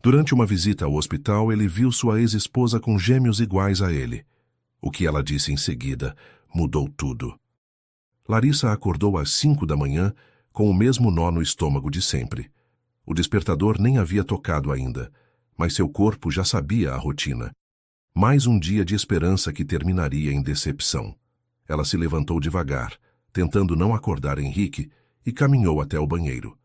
Durante uma visita ao hospital, ele viu sua ex-esposa com gêmeos iguais a ele. O que ela disse em seguida mudou tudo. Larissa acordou às 5 da manhã com o mesmo nó no estômago de sempre. O despertador nem havia tocado ainda, mas seu corpo já sabia a rotina. Mais um dia de esperança que terminaria em decepção. Ela se levantou devagar, tentando não acordar Henrique, e caminhou até o banheiro.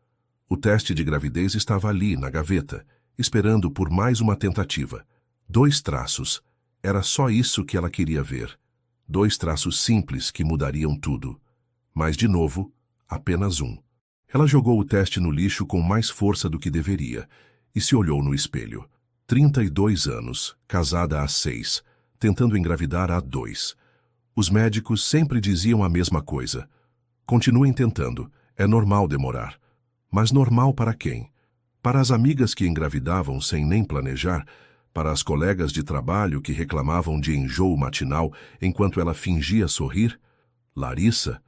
O teste de gravidez estava ali, na gaveta, esperando por mais uma tentativa. 2 traços. Era só isso que ela queria ver. 2 traços simples que mudariam tudo. Mas, de novo, apenas um. Ela jogou o teste no lixo com mais força do que deveria e se olhou no espelho. 32 anos, casada há 6, tentando engravidar há 2. Os médicos sempre diziam a mesma coisa. Continuem tentando, é normal demorar. Mas normal para quem? Para as amigas que engravidavam sem nem planejar, para as colegas de trabalho que reclamavam de enjoo matinal enquanto ela fingia sorrir? Larissa?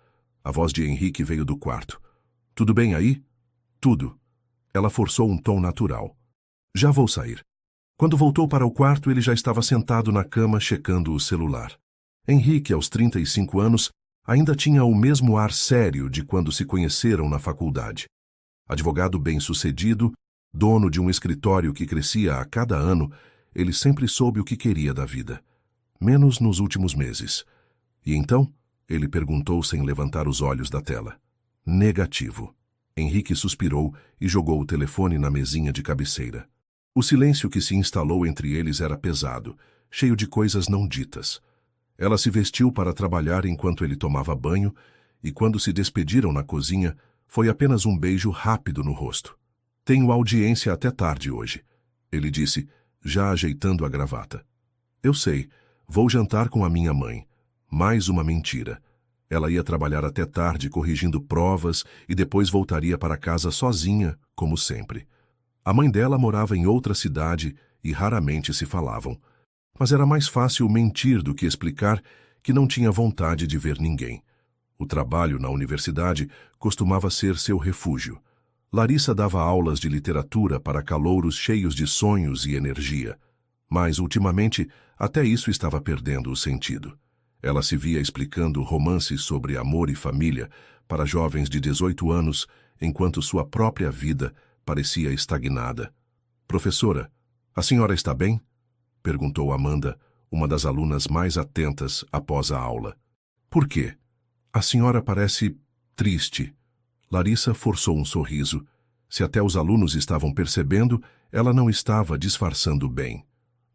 A voz de Henrique veio do quarto. Tudo bem aí? Tudo. Ela forçou um tom natural. Já vou sair. Quando voltou para o quarto, ele já estava sentado na cama checando o celular. Henrique, aos 35 anos, ainda tinha o mesmo ar sério de quando se conheceram na faculdade. Advogado bem-sucedido, dono de um escritório que crescia a cada ano, ele sempre soube o que queria da vida. Menos nos últimos meses. E então, ele perguntou sem levantar os olhos da tela. Negativo. Henrique suspirou e jogou o telefone na mesinha de cabeceira. O silêncio que se instalou entre eles era pesado, cheio de coisas não ditas. Ela se vestiu para trabalhar enquanto ele tomava banho, e quando se despediram na cozinha, foi apenas um beijo rápido no rosto. Tenho audiência até tarde hoje, ele disse, já ajeitando a gravata. Eu sei, vou jantar com a minha mãe. Mais uma mentira. Ela ia trabalhar até tarde corrigindo provas e depois voltaria para casa sozinha, como sempre. A mãe dela morava em outra cidade e raramente se falavam. Mas era mais fácil mentir do que explicar que não tinha vontade de ver ninguém. O trabalho na universidade costumava ser seu refúgio. Larissa dava aulas de literatura para calouros cheios de sonhos e energia. Mas, ultimamente, até isso estava perdendo o sentido. Ela se via explicando romances sobre amor e família para jovens de 18 anos, enquanto sua própria vida parecia estagnada. Professora, a senhora está bem? Perguntou Amanda, uma das alunas mais atentas após a aula. Por quê? A senhora parece triste. Larissa forçou um sorriso. Se até os alunos estavam percebendo, ela não estava disfarçando bem.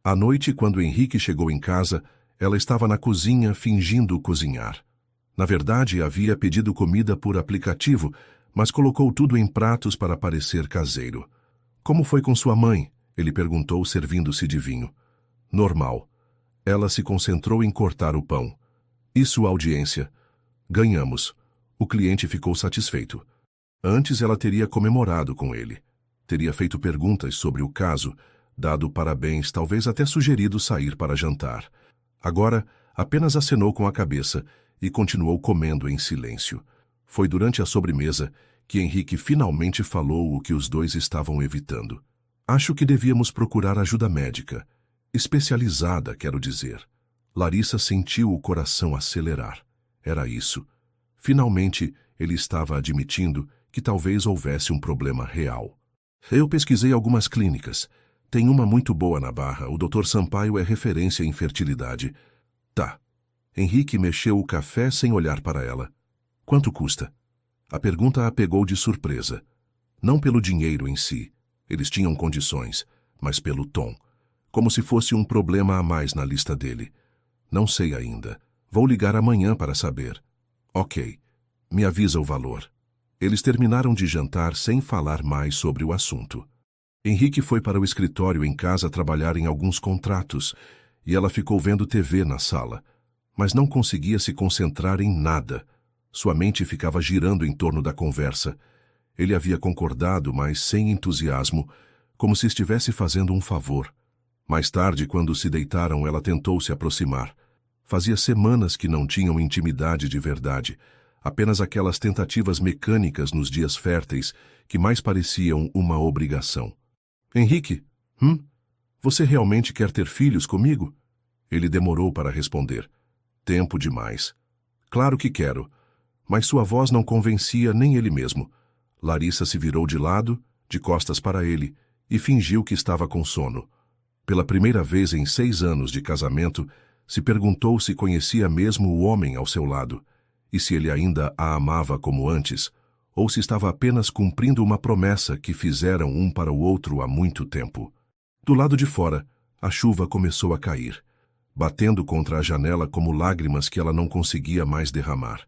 À noite, quando Henrique chegou em casa, ela estava na cozinha fingindo cozinhar. Na verdade, havia pedido comida por aplicativo, mas colocou tudo em pratos para parecer caseiro. Como foi com sua mãe? Ele perguntou, servindo-se de vinho. Normal. Ela se concentrou em cortar o pão. E sua audiência? Ganhamos. O cliente ficou satisfeito. Antes ela teria comemorado com ele. Teria feito perguntas sobre o caso, dado parabéns, talvez até sugerido sair para jantar. Agora, apenas acenou com a cabeça e continuou comendo em silêncio. Foi durante a sobremesa que Henrique finalmente falou o que os dois estavam evitando. Acho que devíamos procurar ajuda médica. Especializada, quero dizer. Larissa sentiu o coração acelerar. Era isso. Finalmente, ele estava admitindo que talvez houvesse um problema real. Eu pesquisei algumas clínicas. Tem uma muito boa na Barra. O Dr. Sampaio é referência em fertilidade. Tá. Henrique mexeu o café sem olhar para ela. Quanto custa? A pergunta a pegou de surpresa. Não pelo dinheiro em si. Eles tinham condições, mas pelo tom. Como se fosse um problema a mais na lista dele. Não sei ainda. Vou ligar amanhã para saber. Ok. Me avisa o valor. Eles terminaram de jantar sem falar mais sobre o assunto. Henrique foi para o escritório em casa trabalhar em alguns contratos e ela ficou vendo TV na sala, mas não conseguia se concentrar em nada. Sua mente ficava girando em torno da conversa. Ele havia concordado, mas sem entusiasmo, como se estivesse fazendo um favor. Mais tarde, quando se deitaram, ela tentou se aproximar. Fazia semanas que não tinham intimidade de verdade, apenas aquelas tentativas mecânicas nos dias férteis que mais pareciam uma obrigação. Henrique, Você realmente quer ter filhos comigo? Ele demorou para responder. Tempo demais. Claro que quero. Mas sua voz não convencia nem ele mesmo. Larissa se virou de lado, de costas para ele, e fingiu que estava com sono. Pela primeira vez em 6 anos de casamento, se perguntou se conhecia mesmo o homem ao seu lado, e se ele ainda a amava como antes, ou se estava apenas cumprindo uma promessa que fizeram um para o outro há muito tempo. Do lado de fora, a chuva começou a cair, batendo contra a janela como lágrimas que ela não conseguia mais derramar.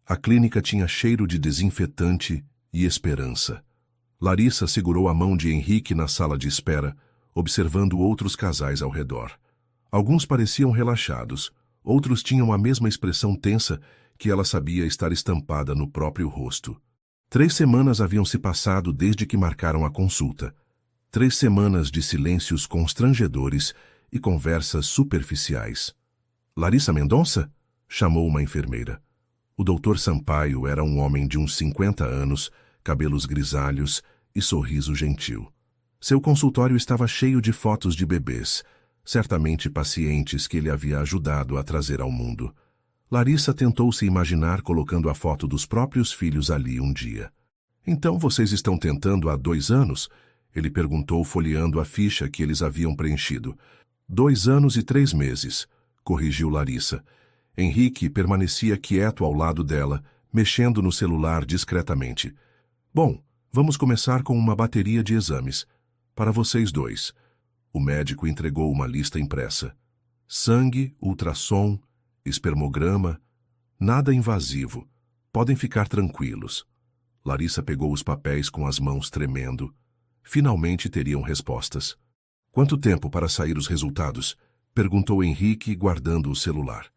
A clínica tinha cheiro de desinfetante e esperança. Larissa segurou a mão de Henrique na sala de espera, observando outros casais ao redor. Alguns pareciam relaxados, outros tinham a mesma expressão tensa que ela sabia estar estampada no próprio rosto. 3 semanas haviam se passado desde que marcaram a consulta. 3 semanas de silêncios constrangedores e conversas superficiais. Larissa Mendonça? Chamou uma enfermeira. O Dr. Sampaio era um homem de uns 50 anos, cabelos grisalhos e sorriso gentil. Seu consultório estava cheio de fotos de bebês, certamente pacientes que ele havia ajudado a trazer ao mundo. Larissa tentou se imaginar colocando a foto dos próprios filhos ali um dia. Então vocês estão tentando há 2 anos? Ele perguntou folheando a ficha que eles haviam preenchido. 2 anos e 3 meses, corrigiu Larissa. Henrique permanecia quieto ao lado dela, mexendo no celular discretamente. Bom, vamos começar com uma bateria de exames. Para vocês 2. O médico entregou uma lista impressa. Sangue, ultrassom, espermograma, nada invasivo. Podem ficar tranquilos. Larissa pegou os papéis com as mãos tremendo. Finalmente teriam respostas. Quanto tempo para sair os resultados? Perguntou Henrique, guardando o celular.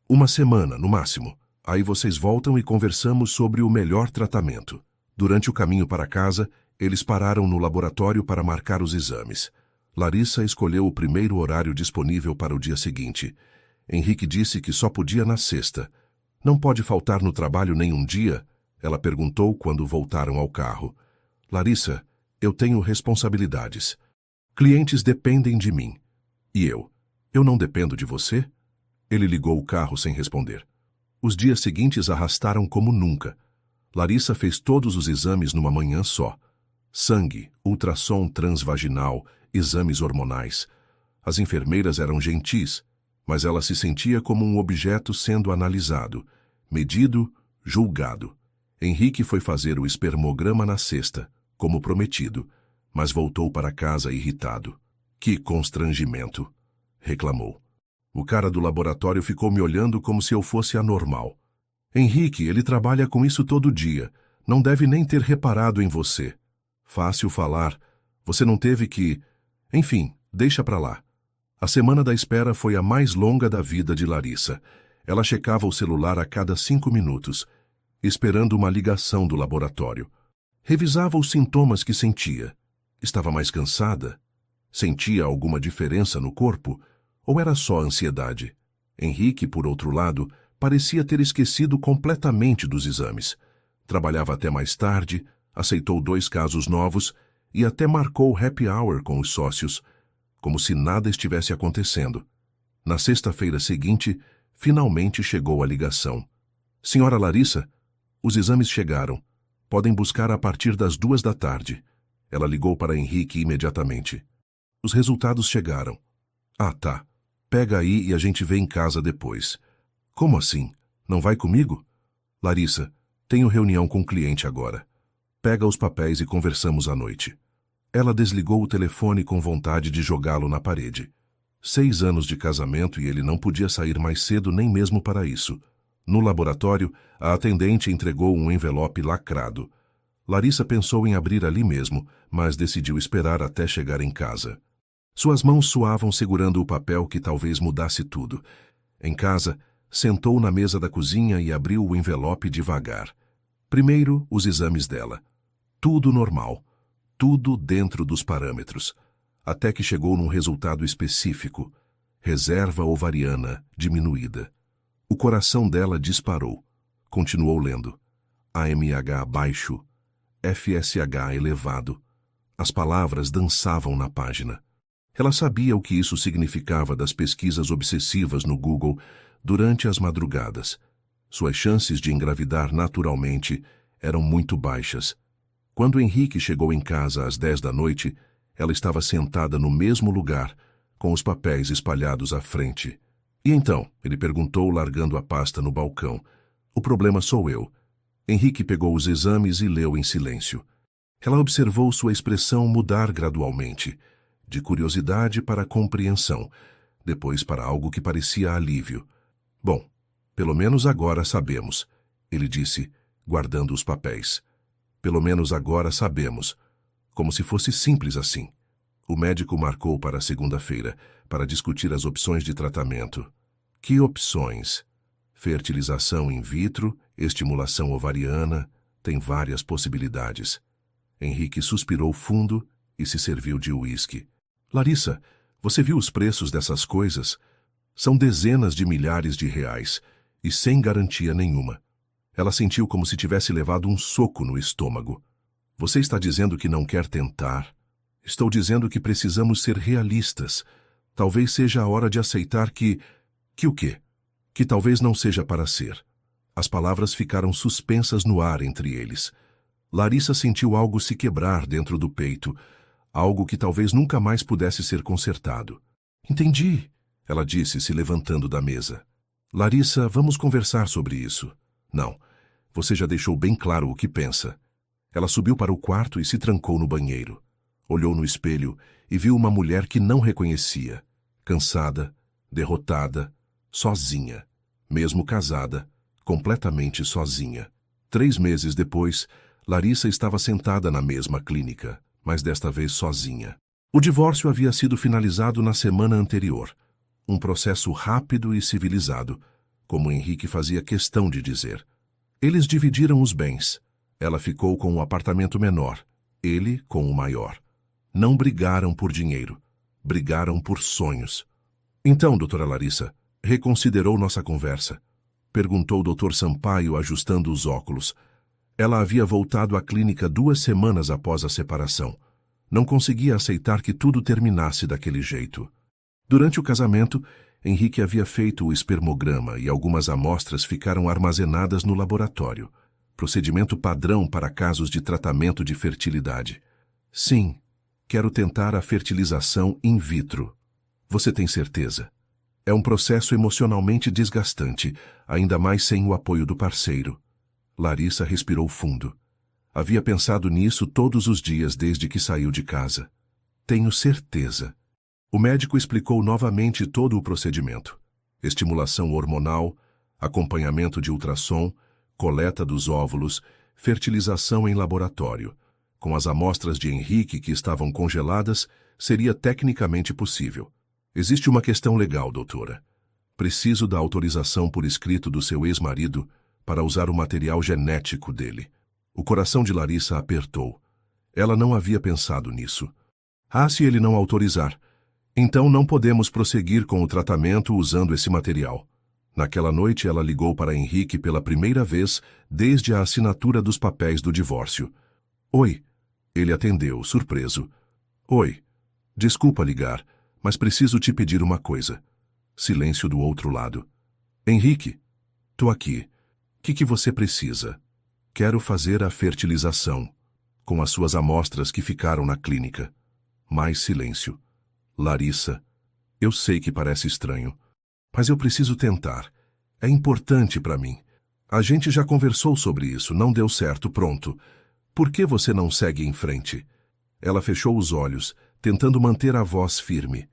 1 semana, no máximo. Aí vocês voltam e conversamos sobre o melhor tratamento. Durante o caminho para casa, eles pararam no laboratório para marcar os exames. Larissa escolheu o primeiro horário disponível para o dia seguinte. Henrique disse que só podia na sexta. Não pode faltar no trabalho nem um dia? Ela perguntou quando voltaram ao carro. Larissa, eu tenho responsabilidades. Clientes dependem de mim. E eu? Eu não dependo de você? Ele ligou o carro sem responder. Os dias seguintes arrastaram como nunca. Larissa fez todos os exames numa manhã só. Sangue, ultrassom transvaginal, exames hormonais. As enfermeiras eram gentis, mas ela se sentia como um objeto sendo analisado, medido, julgado. Henrique foi fazer o espermograma na sexta, como prometido, mas voltou para casa irritado. Que constrangimento! Reclamou. O cara do laboratório ficou me olhando como se eu fosse anormal. Henrique, ele trabalha com isso todo dia. Não deve nem ter reparado em você. Fácil falar. Você não teve que... Enfim, deixa pra lá. A semana da espera foi a mais longa da vida de Larissa. Ela checava o celular a cada 5 minutos, esperando uma ligação do laboratório. Revisava os sintomas que sentia. Estava mais cansada? Sentia alguma diferença no corpo? Ou era só ansiedade? Henrique, por outro lado, parecia ter esquecido completamente dos exames. Trabalhava até mais tarde, aceitou 2 casos novos e até marcou happy hour com os sócios, como se nada estivesse acontecendo. Na sexta-feira seguinte, finalmente chegou a ligação. Senhora Larissa, os exames chegaram. Podem buscar a partir das 2 da tarde. Ela ligou para Henrique imediatamente. Os resultados chegaram. Ah, tá. Pega aí e a gente vê em casa depois. Como assim? Não vai comigo? Larissa, tenho reunião com o cliente agora. Pega os papéis e conversamos à noite. Ela desligou o telefone com vontade de jogá-lo na parede. 6 anos de casamento e ele não podia sair mais cedo nem mesmo para isso. No laboratório, a atendente entregou um envelope lacrado. Larissa pensou em abrir ali mesmo, mas decidiu esperar até chegar em casa. Suas mãos suavam segurando o papel que talvez mudasse tudo. Em casa, sentou na mesa da cozinha e abriu o envelope devagar. Primeiro, os exames dela. Tudo normal. Tudo dentro dos parâmetros. Até que chegou num resultado específico. Reserva ovariana diminuída. O coração dela disparou. Continuou lendo. AMH baixo. FSH elevado. As palavras dançavam na página. Ela sabia o que isso significava das pesquisas obsessivas no Google durante as madrugadas. Suas chances de engravidar naturalmente eram muito baixas. Quando Henrique chegou em casa às 10 da noite, ela estava sentada no mesmo lugar, com os papéis espalhados à frente. E então, ele perguntou, largando a pasta no balcão. O problema sou eu. Henrique pegou os exames e leu em silêncio. Ela observou sua expressão mudar gradualmente, de curiosidade para compreensão, depois para algo que parecia alívio. Bom, pelo menos agora sabemos, ele disse, guardando os papéis. Pelo menos agora sabemos, como se fosse simples assim. O médico marcou para segunda-feira, para discutir as opções de tratamento. Que opções? Fertilização in vitro, estimulação ovariana, tem várias possibilidades. Henrique suspirou fundo e se serviu de uísque. Larissa, você viu os preços dessas coisas? São dezenas de milhares de reais, e sem garantia nenhuma. Ela sentiu como se tivesse levado um soco no estômago. Você está dizendo que não quer tentar? Estou dizendo que precisamos ser realistas. Talvez seja a hora de aceitar que o quê? Que talvez não seja para ser. As palavras ficaram suspensas no ar entre eles. Larissa sentiu algo se quebrar dentro do peito, algo que talvez nunca mais pudesse ser consertado. Entendi, ela disse, se levantando da mesa. Larissa, vamos conversar sobre isso. Não, você já deixou bem claro o que pensa. Ela subiu para o quarto e se trancou no banheiro. Olhou no espelho e viu uma mulher que não reconhecia. Cansada, derrotada, sozinha. Mesmo casada, completamente sozinha. 3 meses depois, Larissa estava sentada na mesma clínica, mas desta vez sozinha. O divórcio havia sido finalizado na semana anterior. Um processo rápido e civilizado, como Henrique fazia questão de dizer. Eles dividiram os bens. Ela ficou com o apartamento menor, ele com o maior. Não brigaram por dinheiro, brigaram por sonhos. Então, doutora Larissa, reconsiderou nossa conversa? Perguntou o doutor Sampaio, ajustando os óculos. Ela havia voltado à clínica 2 semanas após a separação. Não conseguia aceitar que tudo terminasse daquele jeito. Durante o casamento, Henrique havia feito o espermograma e algumas amostras ficaram armazenadas no laboratório. Procedimento padrão para casos de tratamento de fertilidade. Sim, quero tentar a fertilização in vitro. Você tem certeza? É um processo emocionalmente desgastante, ainda mais sem o apoio do parceiro. Larissa respirou fundo. Havia pensado nisso todos os dias desde que saiu de casa. Tenho certeza. O médico explicou novamente todo o procedimento. Estimulação hormonal, acompanhamento de ultrassom, coleta dos óvulos, fertilização em laboratório. Com as amostras de Henrique que estavam congeladas, seria tecnicamente possível. Existe uma questão legal, doutora. Preciso da autorização por escrito do seu ex-marido para usar o material genético dele. O coração de Larissa apertou. Ela não havia pensado nisso. Se ele não autorizar, então não podemos prosseguir com o tratamento usando esse material. Naquela noite ela ligou para Henrique pela primeira vez desde a assinatura dos papéis do divórcio. Oi. Ele atendeu, surpreso. Oi. Desculpa ligar, mas preciso te pedir uma coisa. Silêncio do outro lado. Henrique, tô aqui. Que você precisa? Quero fazer a fertilização, com as suas amostras que ficaram na clínica. Mais silêncio. Larissa, eu sei que parece estranho, mas eu preciso tentar. É importante para mim. A gente já conversou sobre isso, não deu certo, pronto. Por que você não segue em frente? Ela fechou os olhos, tentando manter a voz firme.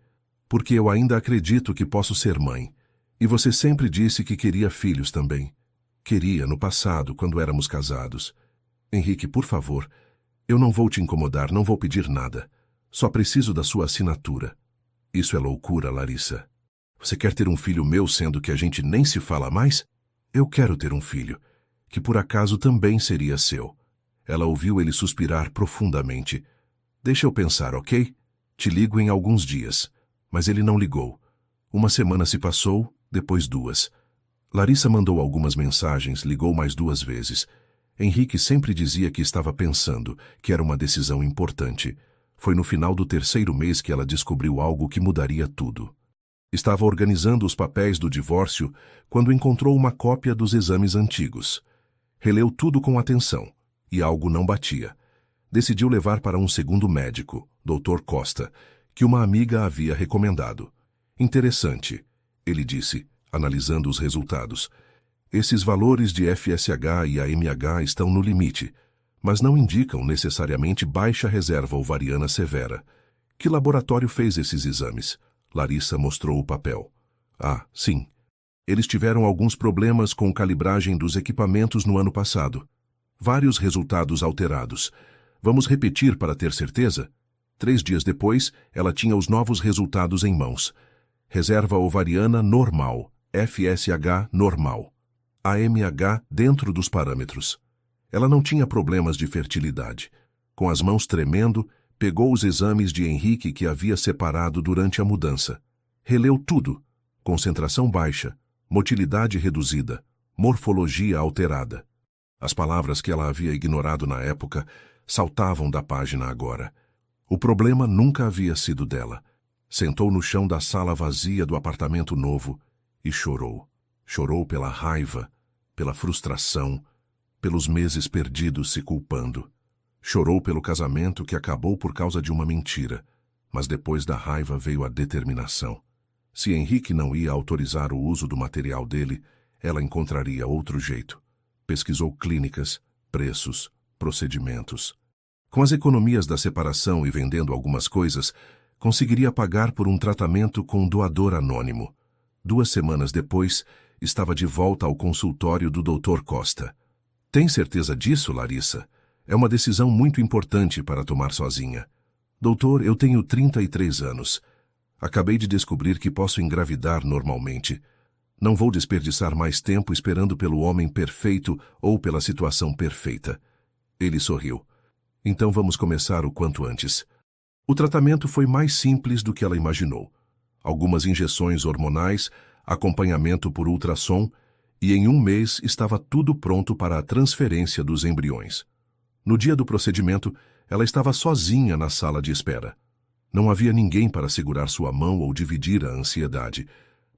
Porque eu ainda acredito que posso ser mãe. E você sempre disse que queria filhos também. Queria no passado, quando éramos casados. Henrique, por favor, eu não vou te incomodar, não vou pedir nada. Só preciso da sua assinatura. Isso é loucura, Larissa. Você quer ter um filho meu sendo que a gente nem se fala mais? Eu quero ter um filho, que por acaso também seria seu. Ela ouviu ele suspirar profundamente. Deixa eu pensar, ok? Te ligo em alguns dias. Mas ele não ligou. 1 semana se passou, depois 2. Larissa mandou algumas mensagens, ligou mais 2 vezes. Henrique sempre dizia que estava pensando, que era uma decisão importante. Foi no final do 3º mês que ela descobriu algo que mudaria tudo. Estava organizando os papéis do divórcio quando encontrou uma cópia dos exames antigos. Releu tudo com atenção, e algo não batia. Decidiu levar para um segundo médico, Dr. Costa, que uma amiga havia recomendado. Interessante, ele disse, analisando os resultados. Esses valores de FSH e AMH estão no limite, mas não indicam necessariamente baixa reserva ovariana severa. Que laboratório fez esses exames? Larissa mostrou o papel. Ah, sim. Eles tiveram alguns problemas com calibragem dos equipamentos no ano passado. Vários resultados alterados. Vamos repetir para ter certeza? 3 dias depois, ela tinha os novos resultados em mãos. Reserva ovariana normal, FSH normal. AMH dentro dos parâmetros. Ela não tinha problemas de fertilidade. Com as mãos tremendo, pegou os exames de Henrique que havia separado durante a mudança. Releu tudo. Concentração baixa, motilidade reduzida, morfologia alterada. As palavras que ela havia ignorado na época saltavam da página agora. O problema nunca havia sido dela. Sentou no chão da sala vazia do apartamento novo e chorou. Chorou pela raiva, pela frustração, pelos meses perdidos se culpando. Chorou pelo casamento que acabou por causa de uma mentira, mas depois da raiva veio a determinação. Se Henrique não ia autorizar o uso do material dele, ela encontraria outro jeito. Pesquisou clínicas, preços, procedimentos. Com as economias da separação e vendendo algumas coisas, conseguiria pagar por um tratamento com doador anônimo. 2 semanas depois, estava de volta ao consultório do Dr. Costa. Tem certeza disso, Larissa? É uma decisão muito importante para tomar sozinha. Doutor, eu tenho 33 anos. Acabei de descobrir que posso engravidar normalmente. Não vou desperdiçar mais tempo esperando pelo homem perfeito ou pela situação perfeita. Ele sorriu. Então vamos começar o quanto antes. O tratamento foi mais simples do que ela imaginou. Algumas injeções hormonais, acompanhamento por ultrassom, e em 1 mês estava tudo pronto para a transferência dos embriões. No dia do procedimento, ela estava sozinha na sala de espera. Não havia ninguém para segurar sua mão ou dividir a ansiedade,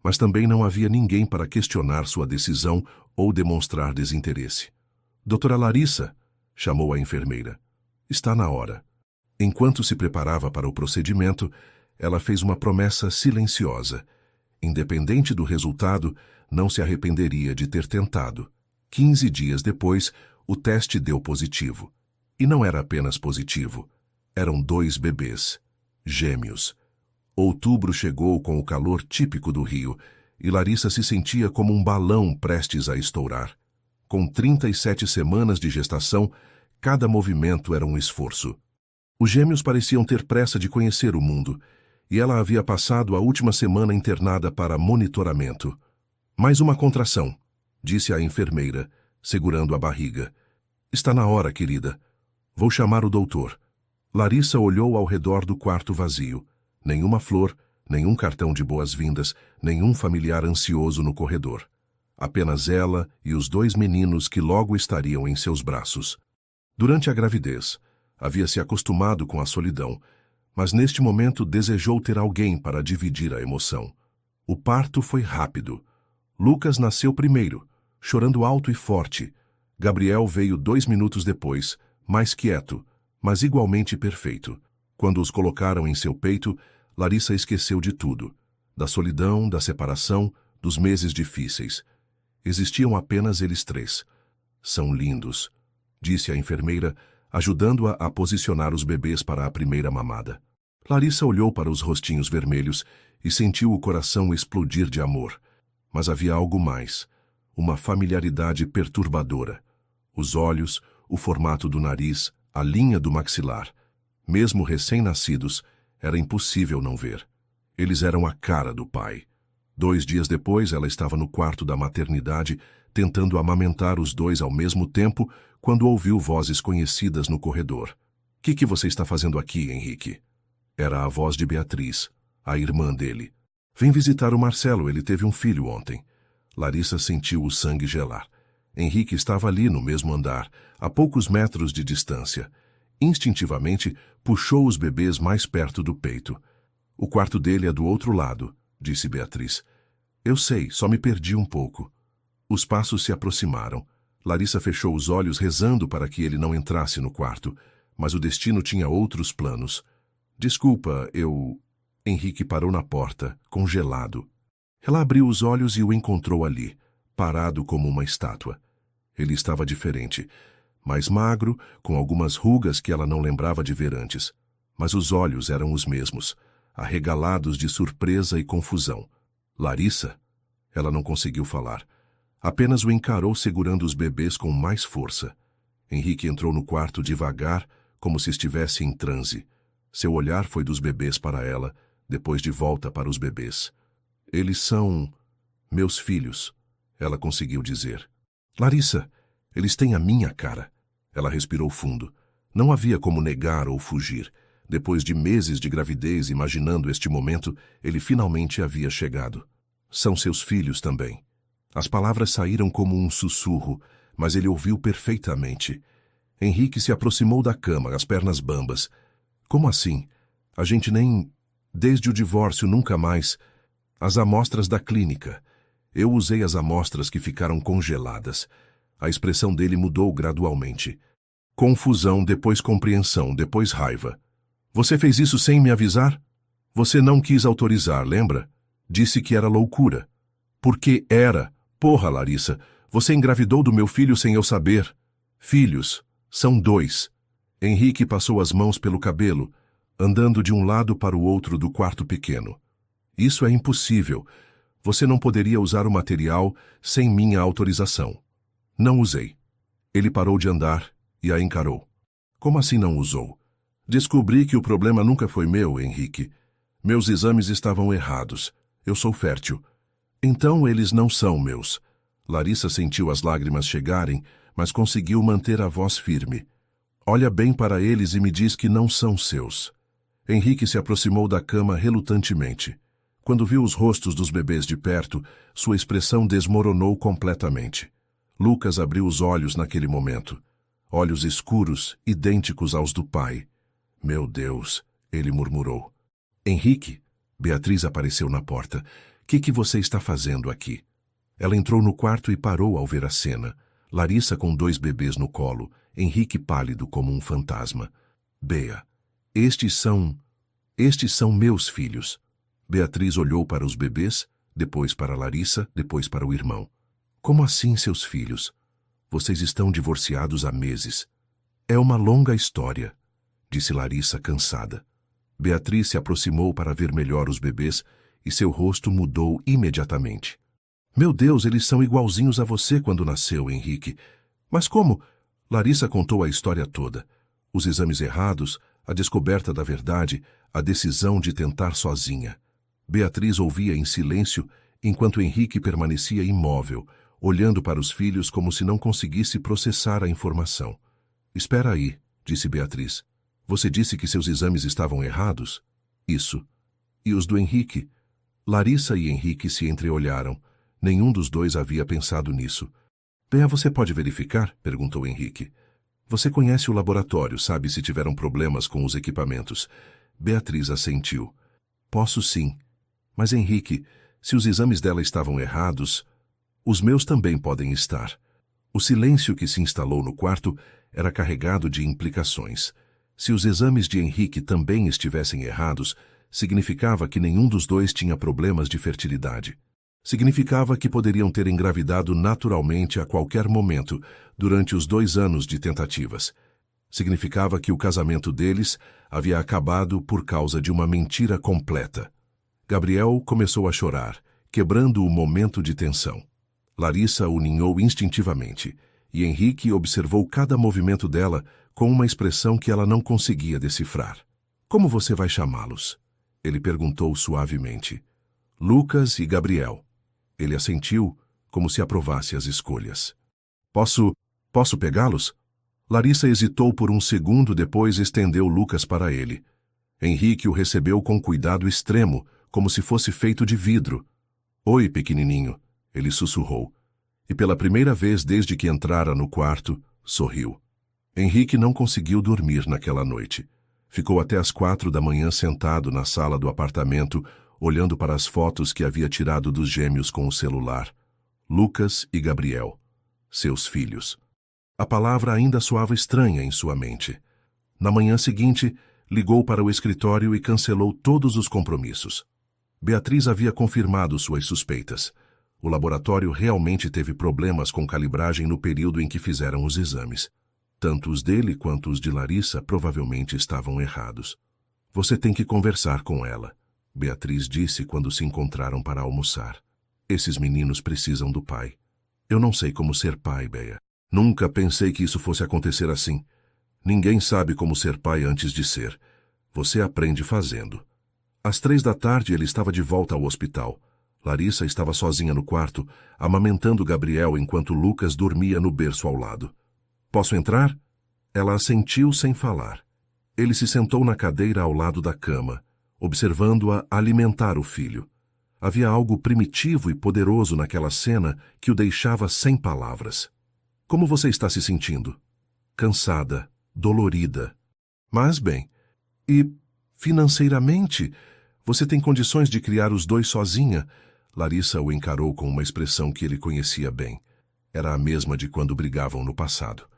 mas também não havia ninguém para questionar sua decisão ou demonstrar desinteresse. Doutora Larissa, chamou a enfermeira. Está na hora. Enquanto se preparava para o procedimento, ela fez uma promessa silenciosa. Independente do resultado, não se arrependeria de ter tentado. 15 dias depois, o teste deu positivo. E não era apenas positivo. Eram 2 bebês, gêmeos. Outubro chegou com o calor típico do Rio, e Larissa se sentia como um balão prestes a estourar. Com 37 semanas de gestação, cada movimento era um esforço. Os gêmeos pareciam ter pressa de conhecer o mundo, e ela havia passado a última semana internada para monitoramento. Mais uma contração, disse a enfermeira, segurando a barriga. Está na hora, querida. Vou chamar o doutor. Larissa olhou ao redor do quarto vazio. Nenhuma flor, nenhum cartão de boas-vindas, nenhum familiar ansioso no corredor. Apenas ela e os 2 meninos que logo estariam em seus braços. Durante a gravidez, havia se acostumado com a solidão, mas neste momento desejou ter alguém para dividir a emoção. O parto foi rápido. Lucas nasceu primeiro, chorando alto e forte. Gabriel veio 2 minutos depois, mais quieto, mas igualmente perfeito. Quando os colocaram em seu peito, Larissa esqueceu de tudo. Da solidão, da separação, dos meses difíceis. Existiam apenas eles 3. São lindos, disse a enfermeira, ajudando-a a posicionar os bebês para a primeira mamada. Larissa olhou para os rostinhos vermelhos e sentiu o coração explodir de amor. Mas havia algo mais, uma familiaridade perturbadora. Os olhos, o formato do nariz, a linha do maxilar. Mesmo recém-nascidos, era impossível não ver. Eles eram a cara do pai. 2 dias depois, ela estava no quarto da maternidade, tentando amamentar os 2 ao mesmo tempo, quando ouviu vozes conhecidas no corredor. — Que você está fazendo aqui, Henrique? Era a voz de Beatriz, a irmã dele. — Vem visitar o Marcelo, ele teve um filho ontem. Larissa sentiu o sangue gelar. Henrique estava ali no mesmo andar, a poucos metros de distância. Instintivamente, puxou os bebês mais perto do peito. O quarto dele é do outro lado, disse Beatriz. Eu sei, só me perdi um pouco. Os passos se aproximaram. Larissa fechou os olhos rezando para que ele não entrasse no quarto, mas o destino tinha outros planos. Desculpa, Henrique parou na porta, congelado. Ela abriu os olhos e o encontrou ali, parado como uma estátua. Ele estava diferente, mais magro, com algumas rugas que ela não lembrava de ver antes. Mas os olhos eram os mesmos, arregalados de surpresa e confusão. Larissa? Ela não conseguiu falar. Apenas o encarou segurando os bebês com mais força. Henrique entrou no quarto devagar, como se estivesse em transe. Seu olhar foi dos bebês para ela, depois de volta para os bebês. Eles são meus filhos, ela conseguiu dizer. Larissa, eles têm a minha cara. Ela respirou fundo. Não havia como negar ou fugir. Depois de meses de gravidez imaginando este momento, ele finalmente havia chegado. São seus filhos também. As palavras saíram como um sussurro, mas ele ouviu perfeitamente. Henrique se aproximou da cama, as pernas bambas. Como assim? A gente nem... Desde o divórcio, nunca mais. As amostras da clínica. Eu usei as amostras que ficaram congeladas. A expressão dele mudou gradualmente. Confusão, depois compreensão, depois raiva. Você fez isso sem me avisar? Você não quis autorizar, lembra? Disse que era loucura. Porque era. Porra, Larissa, você engravidou do meu filho sem eu saber. Filhos. São 2. Henrique passou as mãos pelo cabelo, andando de um lado para o outro do quarto pequeno. Isso é impossível. Você não poderia usar o material sem minha autorização. Não usei. Ele parou de andar e a encarou. Como assim não usou? Descobri que o problema nunca foi meu, Henrique. Meus exames estavam errados. Eu sou fértil. Então eles não são meus. Larissa sentiu as lágrimas chegarem, mas conseguiu manter a voz firme. Olha bem para eles e me diz que não são seus. Henrique se aproximou da cama relutantemente. Quando viu os rostos dos bebês de perto, sua expressão desmoronou completamente. Lucas abriu os olhos naquele momento. Olhos escuros, idênticos aos do pai. Meu Deus, ele murmurou. Henrique? Beatriz apareceu na porta. Que você está fazendo aqui? Ela entrou no quarto e parou ao ver a cena. Larissa com 2 bebês no colo, Henrique pálido como um fantasma. Bea, estes são meus filhos. Beatriz olhou para os bebês, depois para Larissa, depois para o irmão. Como assim, seus filhos? Vocês estão divorciados há meses. É uma longa história, disse Larissa cansada. Beatriz se aproximou para ver melhor os bebês e seu rosto mudou imediatamente. Meu Deus, eles são igualzinhos a você quando nasceu, Henrique. Mas como? Larissa contou a história toda. Os exames errados, a descoberta da verdade, a decisão de tentar sozinha. Beatriz ouvia em silêncio, enquanto Henrique permanecia imóvel, olhando para os filhos como se não conseguisse processar a informação. Espera aí, disse Beatriz. Você disse que seus exames estavam errados? Isso. E os do Henrique? Larissa e Henrique se entreolharam. Nenhum dos dois havia pensado nisso. Bea, você pode verificar? Perguntou Henrique. Você conhece o laboratório, sabe se tiveram problemas com os equipamentos. Beatriz assentiu. Posso sim. Mas Henrique, se os exames dela estavam errados, os meus também podem estar. O silêncio que se instalou no quarto era carregado de implicações. Se os exames de Henrique também estivessem errados, significava que nenhum dos dois tinha problemas de fertilidade. Significava que poderiam ter engravidado naturalmente a qualquer momento, durante os 2 anos de tentativas. Significava que o casamento deles havia acabado por causa de uma mentira completa. Gabriel começou a chorar, quebrando o momento de tensão. Larissa o ninhou instintivamente, e Henrique observou cada movimento dela com uma expressão que ela não conseguia decifrar. Como você vai chamá-los? Ele perguntou suavemente. Lucas e Gabriel. Ele assentiu, como se aprovasse as escolhas. Posso pegá-los? Larissa hesitou por um segundo, depois estendeu Lucas para ele. Henrique o recebeu com cuidado extremo, como se fosse feito de vidro. Oi, pequenininho, ele sussurrou. E pela primeira vez desde que entrara no quarto, sorriu. Henrique não conseguiu dormir naquela noite. Ficou até às 4 da manhã sentado na sala do apartamento, olhando para as fotos que havia tirado dos gêmeos com o celular. Lucas e Gabriel, seus filhos. A palavra ainda soava estranha em sua mente. Na manhã seguinte, ligou para o escritório e cancelou todos os compromissos. Beatriz havia confirmado suas suspeitas. O laboratório realmente teve problemas com calibragem no período em que fizeram os exames. Tanto os dele quanto os de Larissa provavelmente estavam errados. Você tem que conversar com ela, Beatriz disse quando se encontraram para almoçar. Esses meninos precisam do pai. Eu não sei como ser pai, Bea. Nunca pensei que isso fosse acontecer assim. Ninguém sabe como ser pai antes de ser. Você aprende fazendo. Às 3 da tarde ele estava de volta ao hospital. Larissa estava sozinha no quarto, amamentando Gabriel enquanto Lucas dormia no berço ao lado. Posso entrar? Ela assentiu sem falar. Ele se sentou na cadeira ao lado da cama, observando-a alimentar o filho. Havia algo primitivo e poderoso naquela cena que o deixava sem palavras. Como você está se sentindo? Cansada, dolorida. Mas bem, e financeiramente, você tem condições de criar os dois sozinha? Larissa o encarou com uma expressão que ele conhecia bem. Era a mesma de quando brigavam no passado.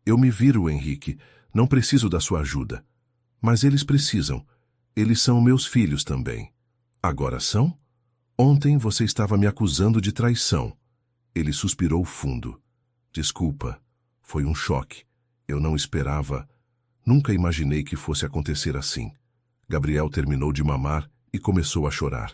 Eu me viro, Henrique. Não preciso da sua ajuda. Mas eles precisam. Eles são meus filhos também. Agora são? Ontem você estava me acusando de traição. Ele suspirou fundo. Desculpa. Foi um choque. Eu não esperava. Nunca imaginei que fosse acontecer assim. Gabriel terminou de mamar e começou a chorar.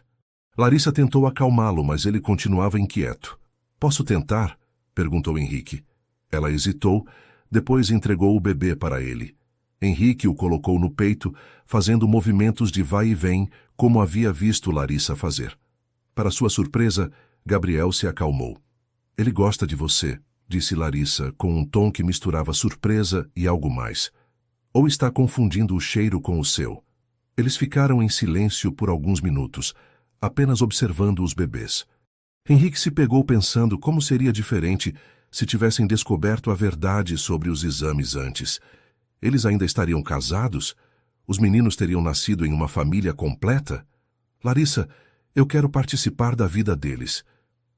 Larissa tentou acalmá-lo, mas ele continuava inquieto. Posso tentar? Perguntou Henrique. Ela hesitou, depois entregou o bebê para ele. Henrique o colocou no peito, fazendo movimentos de vai e vem, como havia visto Larissa fazer. Para sua surpresa, Gabriel se acalmou. Ele gosta de você, disse Larissa, com um tom que misturava surpresa e algo mais. Ou está confundindo o cheiro com o seu? Eles ficaram em silêncio por alguns minutos, apenas observando os bebês. Henrique se pegou pensando como seria diferente se tivessem descoberto a verdade sobre os exames antes. Eles ainda estariam casados? Os meninos teriam nascido em uma família completa? Larissa, eu quero participar da vida deles.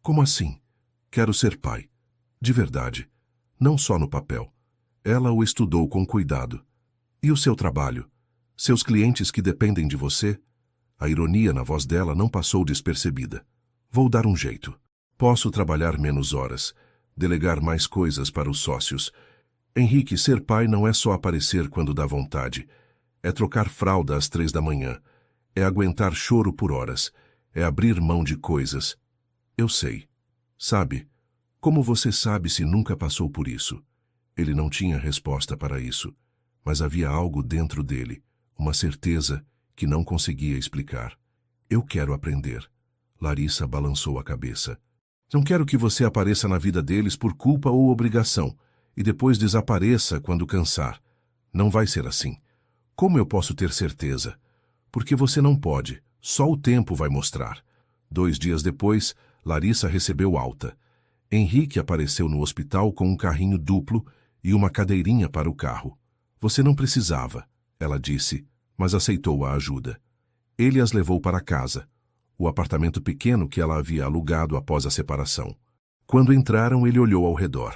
Como assim? Quero ser pai. De verdade. Não só no papel. Ela o estudou com cuidado. E o seu trabalho? Seus clientes que dependem de você? A ironia na voz dela não passou despercebida. Vou dar um jeito. Posso trabalhar menos horas, delegar mais coisas para os sócios. Henrique, ser pai não é só aparecer quando dá vontade. É trocar fralda às 3 da manhã. É aguentar choro por horas. É abrir mão de coisas. Eu sei. Sabe? Como você sabe se nunca passou por isso? Ele não tinha resposta para isso, mas havia algo dentro dele, uma certeza que não conseguia explicar. Eu quero aprender. Larissa balançou a cabeça. Não quero que você apareça na vida deles por culpa ou obrigação, e depois desapareça quando cansar. Não vai ser assim. Como eu posso ter certeza? Porque você não pode. Só o tempo vai mostrar. 2 dias depois, Larissa recebeu alta. Henrique apareceu no hospital com um carrinho duplo e uma cadeirinha para o carro. Você não precisava, ela disse, mas aceitou a ajuda. Ele as levou para casa, o apartamento pequeno que ela havia alugado após a separação. Quando entraram, ele olhou ao redor.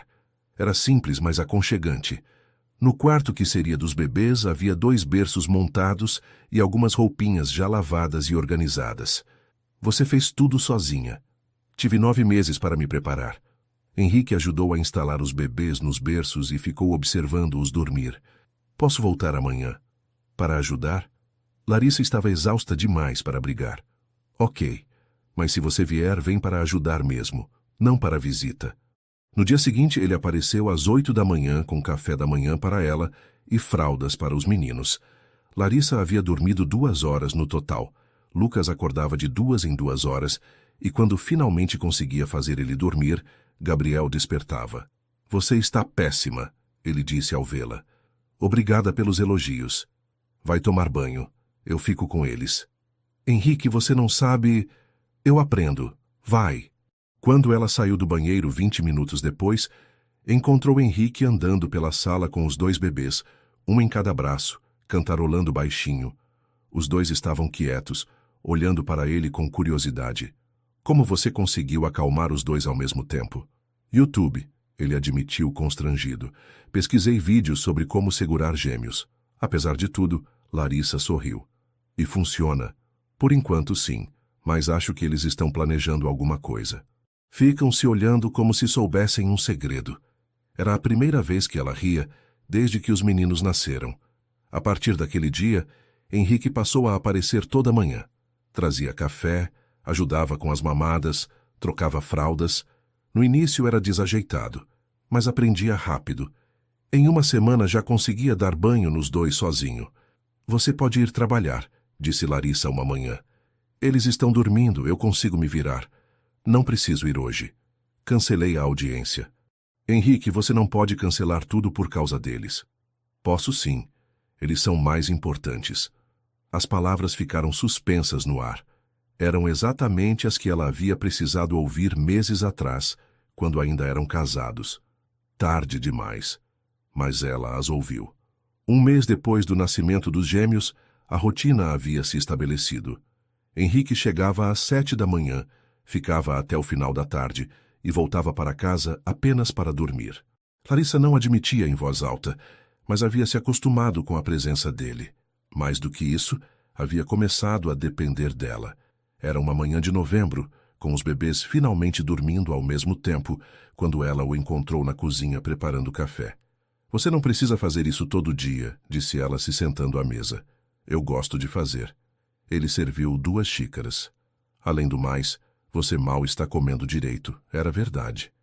Era simples, mas aconchegante. No quarto que seria dos bebês, havia 2 berços montados e algumas roupinhas já lavadas e organizadas. Você fez tudo sozinha. Tive 9 meses para me preparar. Henrique ajudou a instalar os bebês nos berços e ficou observando-os dormir. Posso voltar amanhã? Para ajudar? Larissa estava exausta demais para brigar. Ok, mas se você vier, vem para ajudar mesmo, não para visita. No dia seguinte, ele apareceu às 8 da manhã com café da manhã para ela e fraldas para os meninos. Larissa havia dormido 2 horas no total. Lucas acordava de 2 em 2 horas e quando finalmente conseguia fazer ele dormir, Gabriel despertava. Você está péssima, ele disse ao vê-la. Obrigada pelos elogios. Vai tomar banho. Eu fico com eles. Henrique, você não sabe... Eu aprendo. Vai. Quando ela saiu do banheiro 20 minutos depois, Encontrou Henrique andando pela sala com os 2 bebês, um em cada braço, cantarolando baixinho. Os 2 estavam quietos, olhando para ele com curiosidade. Como você conseguiu acalmar os 2 ao mesmo tempo? YouTube, ele admitiu constrangido. Pesquisei vídeos sobre como segurar gêmeos. Apesar de tudo, Larissa sorriu. E funciona. Por enquanto, sim, mas acho que eles estão planejando alguma coisa. Ficam se olhando como se soubessem um segredo. Era a primeira vez que ela ria desde que os meninos nasceram. A partir daquele dia, Henrique passou a aparecer toda manhã. Trazia café, ajudava com as mamadas, trocava fraldas. No início era desajeitado, mas aprendia rápido. Em uma semana já conseguia dar banho nos 2 sozinho. Você pode ir trabalhar, disse Larissa uma manhã. Eles estão dormindo, eu consigo me virar. Não preciso ir hoje. Cancelei a audiência. Henrique, você não pode cancelar tudo por causa deles. Posso sim. Eles são mais importantes. As palavras ficaram suspensas no ar. Eram exatamente as que ela havia precisado ouvir meses atrás, quando ainda eram casados. Tarde demais. Mas ela as ouviu. Um mês depois do nascimento dos gêmeos, a rotina havia se estabelecido. Henrique chegava às 7 da manhã, ficava até o final da tarde e voltava para casa apenas para dormir. Larissa não admitia em voz alta, mas havia se acostumado com a presença dele. Mais do que isso, havia começado a depender dela. Era uma manhã de novembro, com os bebês finalmente dormindo ao mesmo tempo, quando ela o encontrou na cozinha preparando café. Você não precisa fazer isso todo dia, disse ela se sentando à mesa. Eu gosto de fazer. Ele serviu 2 xícaras. Além do mais, você mal está comendo direito. Era verdade.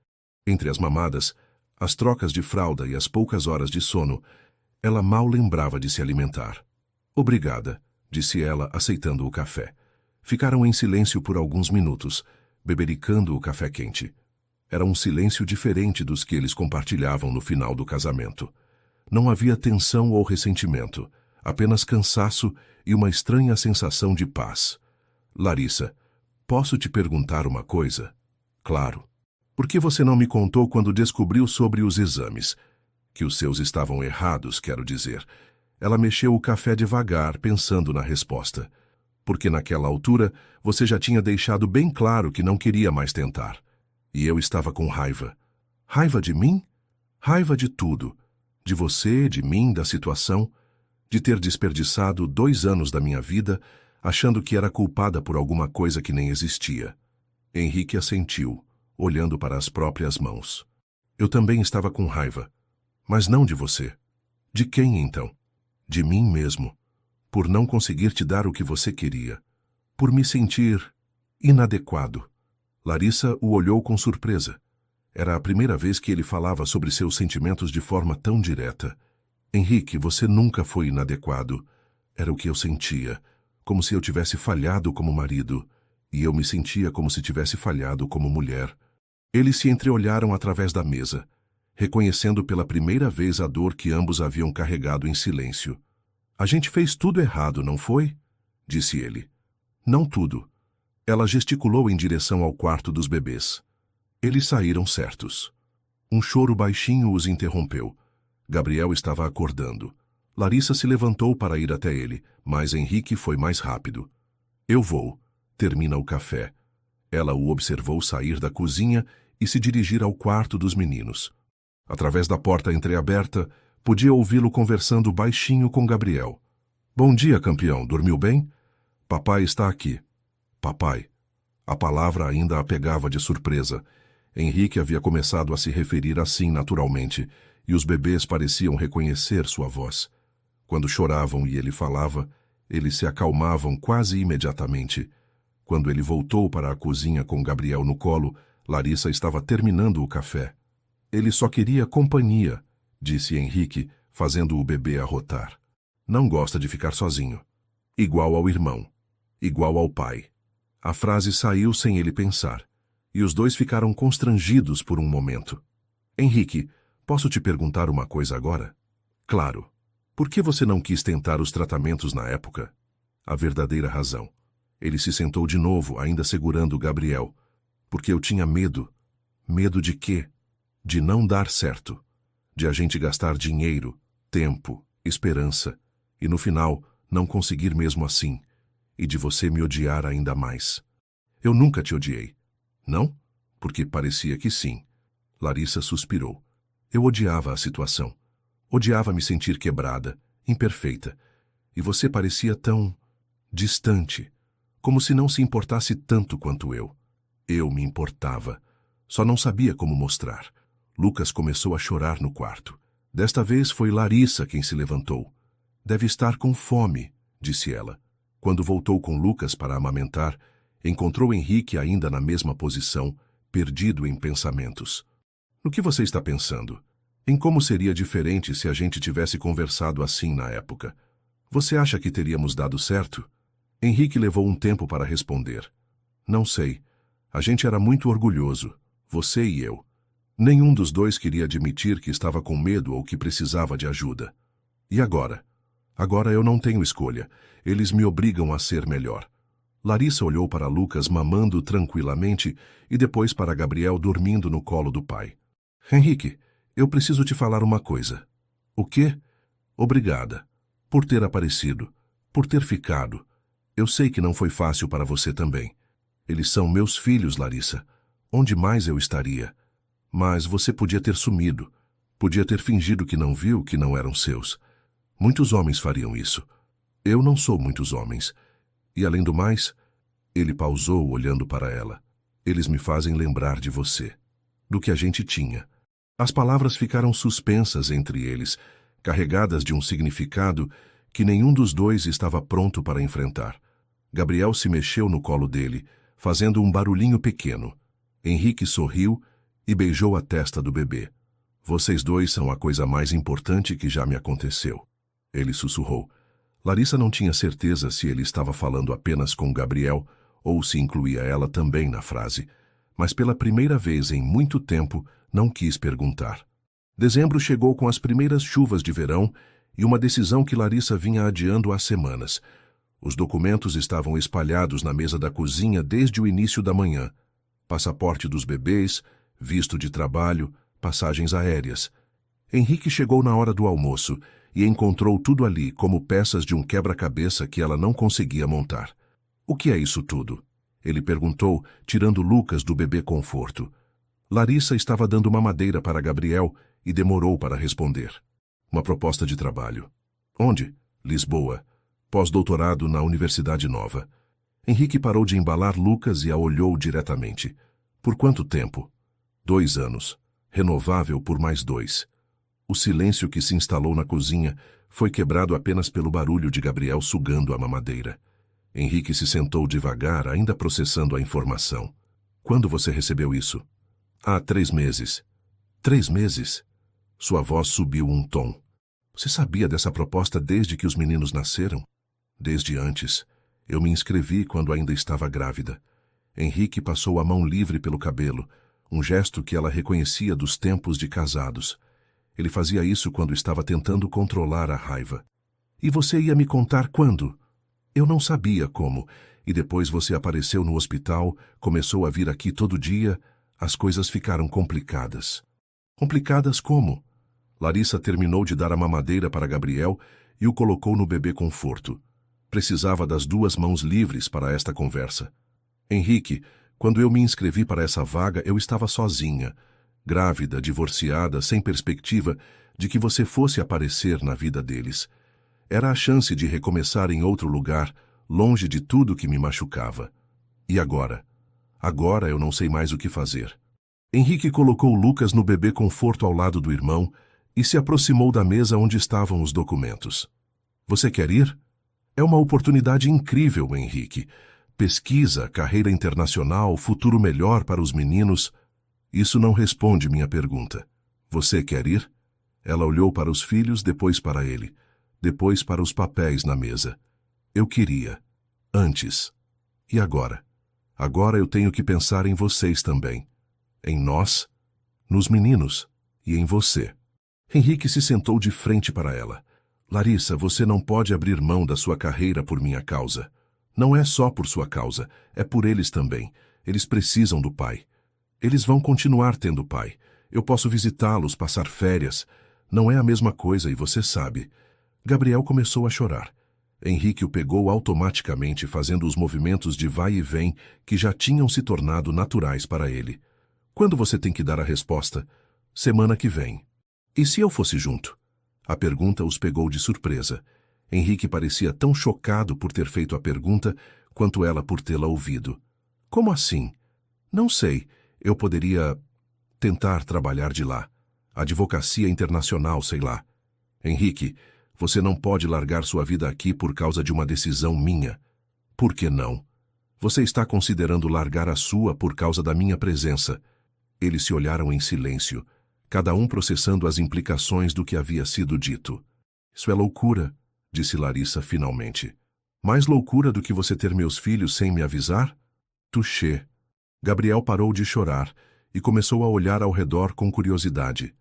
Entre as mamadas, as trocas de fralda e as poucas horas de sono, ela mal lembrava de se alimentar. Obrigada, disse ela, aceitando o café. Ficaram em silêncio por alguns minutos, bebericando o café quente. Era um silêncio diferente dos que eles compartilhavam no final do casamento. Não havia tensão ou ressentimento, apenas cansaço e uma estranha sensação de paz. Larissa, posso te perguntar uma coisa? Claro. Por que você não me contou quando descobriu sobre os exames? Que os seus estavam errados, quero dizer. Ela mexeu o café devagar, pensando na resposta. Porque naquela altura você já tinha deixado bem claro que não queria mais tentar. E eu estava com raiva. Raiva de mim? Raiva de tudo. De você, de mim, da situação. De ter desperdiçado 2 anos da minha vida, achando que era culpada por alguma coisa que nem existia. Henrique assentiu, olhando para as próprias mãos. Eu também estava com raiva. Mas não de você. De quem, então? De mim mesmo. Por não conseguir te dar o que você queria. Por me sentir inadequado. Larissa o olhou com surpresa. Era a primeira vez que ele falava sobre seus sentimentos de forma tão direta. Henrique, você nunca foi inadequado. Era o que eu sentia, como se eu tivesse falhado como marido, e eu me sentia como se tivesse falhado como mulher. Eles se entreolharam através da mesa, reconhecendo pela primeira vez a dor que ambos haviam carregado em silêncio. A gente fez tudo errado, não foi? Disse ele. Não tudo. Ela gesticulou em direção ao quarto dos bebês. Eles saíram certos. Um choro baixinho os interrompeu. Gabriel estava acordando. Larissa se levantou para ir até ele, mas Henrique foi mais rápido. Eu vou. Termina o café. Ela o observou sair da cozinha e se dirigir ao quarto dos meninos. Através da porta entreaberta, podia ouvi-lo conversando baixinho com Gabriel. Bom dia, campeão. Dormiu bem? Papai está aqui. Papai. A palavra ainda a pegava de surpresa. Henrique havia começado a se referir assim naturalmente, e os bebês pareciam reconhecer sua voz. Quando choravam e ele falava, eles se acalmavam quase imediatamente. Quando ele voltou para a cozinha com Gabriel no colo, Larissa estava terminando o café. Ele só queria companhia, disse Henrique, fazendo o bebê arrotar. Não gosta de ficar sozinho. Igual ao irmão. Igual ao pai. A frase saiu sem ele pensar, e os 2 ficaram constrangidos por um momento. Henrique, posso te perguntar uma coisa agora? Claro. Por que você não quis tentar os tratamentos na época? A verdadeira razão. Ele se sentou de novo, ainda segurando Gabriel. Porque eu tinha medo. Medo de quê? de não dar certo, de a gente gastar dinheiro, tempo, esperança, e no final não conseguir mesmo assim, e de você me odiar ainda mais. Eu nunca te odiei. Não? Porque parecia que sim. Larissa suspirou. Eu odiava a situação. Odiava me sentir quebrada, imperfeita. E você parecia tão distante, como se não se importasse tanto quanto eu. Eu me importava. Só não sabia como mostrar. Lucas começou a chorar no quarto. Desta vez foi Larissa quem se levantou. Deve estar com fome, disse ela. Quando voltou com Lucas para amamentar, encontrou Henrique ainda na mesma posição, perdido em pensamentos. No que você está pensando? Em como seria diferente se a gente tivesse conversado assim na época? Você acha que teríamos dado certo? Henrique levou um tempo para responder. Não sei. A gente era muito orgulhoso, você e eu. Nenhum dos dois queria admitir que estava com medo ou que precisava de ajuda. E agora? Agora eu não tenho escolha. Eles me obrigam a ser melhor. Larissa olhou para Lucas mamando tranquilamente e depois para Gabriel dormindo no colo do pai. Henrique, eu preciso te falar uma coisa. O quê? Obrigada. Por ter aparecido. Por ter ficado. Eu sei que não foi fácil para você também. Eles são meus filhos, Larissa. Onde mais eu estaria? Mas você podia ter sumido. Podia ter fingido que não viu que não eram seus. Muitos homens fariam isso. Eu não sou muitos homens. E além do mais, ele pausou olhando para ela. Eles me fazem lembrar de você. Do que a gente tinha. As palavras ficaram suspensas entre eles, carregadas de um significado que nenhum dos dois estava pronto para enfrentar. Gabriel se mexeu no colo dele, fazendo um barulhinho pequeno. Henrique sorriu e beijou a testa do bebê. Vocês dois são a coisa mais importante que já me aconteceu. Ele sussurrou. Larissa não tinha certeza se ele estava falando apenas com Gabriel ou se incluía ela também na frase, mas pela primeira vez em muito tempo não quis perguntar. Dezembro chegou com as primeiras chuvas de verão e uma decisão que Larissa vinha adiando há semanas. Os documentos estavam espalhados na mesa da cozinha desde o início da manhã. Passaporte dos bebês, visto de trabalho, passagens aéreas. Henrique chegou na hora do almoço e encontrou tudo ali como peças de um quebra-cabeça que ela não conseguia montar. O que é isso tudo? Ele perguntou, tirando Lucas do bebê conforto. Larissa estava dando mamadeira para Gabriel e demorou para responder. Uma proposta de trabalho. Onde? Lisboa. Pós-doutorado na Universidade Nova. Henrique parou de embalar Lucas e a olhou diretamente. Por quanto tempo? 2 anos. Renovável por mais 2. O silêncio que se instalou na cozinha foi quebrado apenas pelo barulho de Gabriel sugando a mamadeira. Henrique se sentou devagar, ainda processando a informação. Quando você recebeu isso? Há 3 meses. 3 meses? Sua voz subiu um tom. Você sabia dessa proposta desde que os meninos nasceram? Desde antes. Eu me inscrevi quando ainda estava grávida. Henrique passou a mão livre pelo cabelo, um gesto que ela reconhecia dos tempos de casados. Ele fazia isso quando estava tentando controlar a raiva. E você ia me contar quando? Eu não sabia como. E depois você apareceu no hospital, começou a vir aqui todo dia. As coisas ficaram complicadas. Complicadas como? Larissa terminou de dar a mamadeira para Gabriel e o colocou no bebê conforto. Precisava das 2 mãos livres para esta conversa. Henrique, quando eu me inscrevi para essa vaga, eu estava sozinha, grávida, divorciada, sem perspectiva de que você fosse aparecer na vida deles. Era a chance de recomeçar em outro lugar, longe de tudo que me machucava. E agora? Agora eu não sei mais o que fazer. Henrique colocou Lucas no bebê conforto ao lado do irmão e se aproximou da mesa onde estavam os documentos. Você quer ir? É uma oportunidade incrível, Henrique. Pesquisa, carreira internacional, futuro melhor para os meninos. Isso não responde minha pergunta. Você quer ir? Ela olhou para os filhos, depois para ele. Depois para os papéis na mesa. Eu queria. Antes. E agora? Agora eu tenho que pensar em vocês também. Em nós, nos meninos e em você. Henrique se sentou de frente para ela. Larissa, você não pode abrir mão da sua carreira por minha causa. Não é só por sua causa, é por eles também. Eles precisam do pai. Eles vão continuar tendo pai. Eu posso visitá-los, passar férias. Não é a mesma coisa e você sabe. Gabriel começou a chorar. Henrique o pegou automaticamente, fazendo os movimentos de vai e vem que já tinham se tornado naturais para ele. Quando você tem que dar a resposta? Semana que vem. E se eu fosse junto? A pergunta os pegou de surpresa. Henrique parecia tão chocado por ter feito a pergunta quanto ela por tê-la ouvido. Como assim? Não sei. Eu poderia tentar trabalhar de lá. Advocacia internacional, sei lá. Henrique, você não pode largar sua vida aqui por causa de uma decisão minha. Por que não? Você está considerando largar a sua por causa da minha presença. Eles se olharam em silêncio, cada um processando as implicações do que havia sido dito. Isso é loucura, disse Larissa finalmente. Mais loucura do que você ter meus filhos sem me avisar? Touché. Gabriel parou de chorar e começou a olhar ao redor com curiosidade.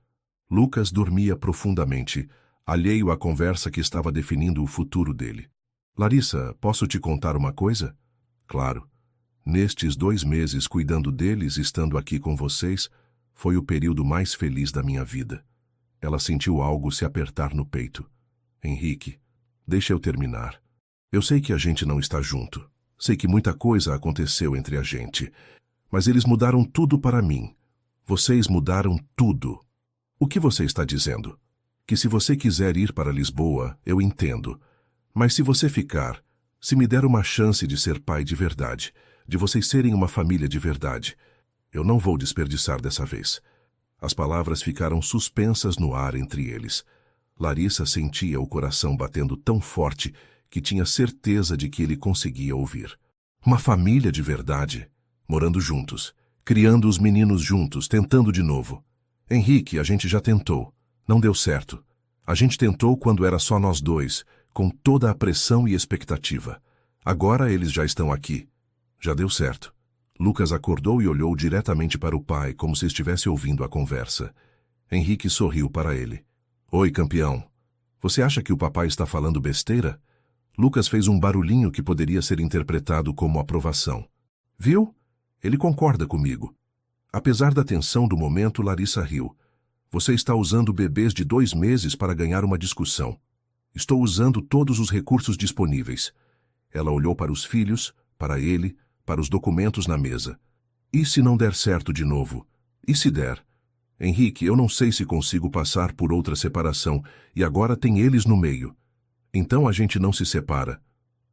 Lucas dormia profundamente, alheio à conversa que estava definindo o futuro dele. Larissa, posso te contar uma coisa? Claro. Nestes 2 meses cuidando deles, estando aqui com vocês, foi o período mais feliz da minha vida. Ela sentiu algo se apertar no peito. Henrique, deixa eu terminar. Eu sei que a gente não está junto. Sei que muita coisa aconteceu entre a gente. Mas eles mudaram tudo para mim. Vocês mudaram tudo. O que você está dizendo? Que se você quiser ir para Lisboa, eu entendo. Mas se você ficar, se me der uma chance de ser pai de verdade, de vocês serem uma família de verdade, eu não vou desperdiçar dessa vez. As palavras ficaram suspensas no ar entre eles. Larissa sentia o coração batendo tão forte que tinha certeza de que ele conseguia ouvir. Uma família de verdade, morando juntos, criando os meninos juntos, tentando de novo. Henrique, a gente já tentou. Não deu certo. A gente tentou quando era só nós dois, com toda a pressão e expectativa. Agora eles já estão aqui. Já deu certo. Lucas acordou e olhou diretamente para o pai, como se estivesse ouvindo a conversa. Henrique sorriu para ele. Oi, campeão. Você acha que o papai está falando besteira? Lucas fez um barulhinho que poderia ser interpretado como aprovação. Viu? Ele concorda comigo. Apesar da tensão do momento, Larissa riu. Você está usando bebês de 2 meses para ganhar uma discussão. Estou usando todos os recursos disponíveis. Ela olhou para os filhos, para ele, para os documentos na mesa. E se não der certo de novo? E se der? Henrique, eu não sei se consigo passar por outra separação, e agora tem eles no meio. Então a gente não se separa.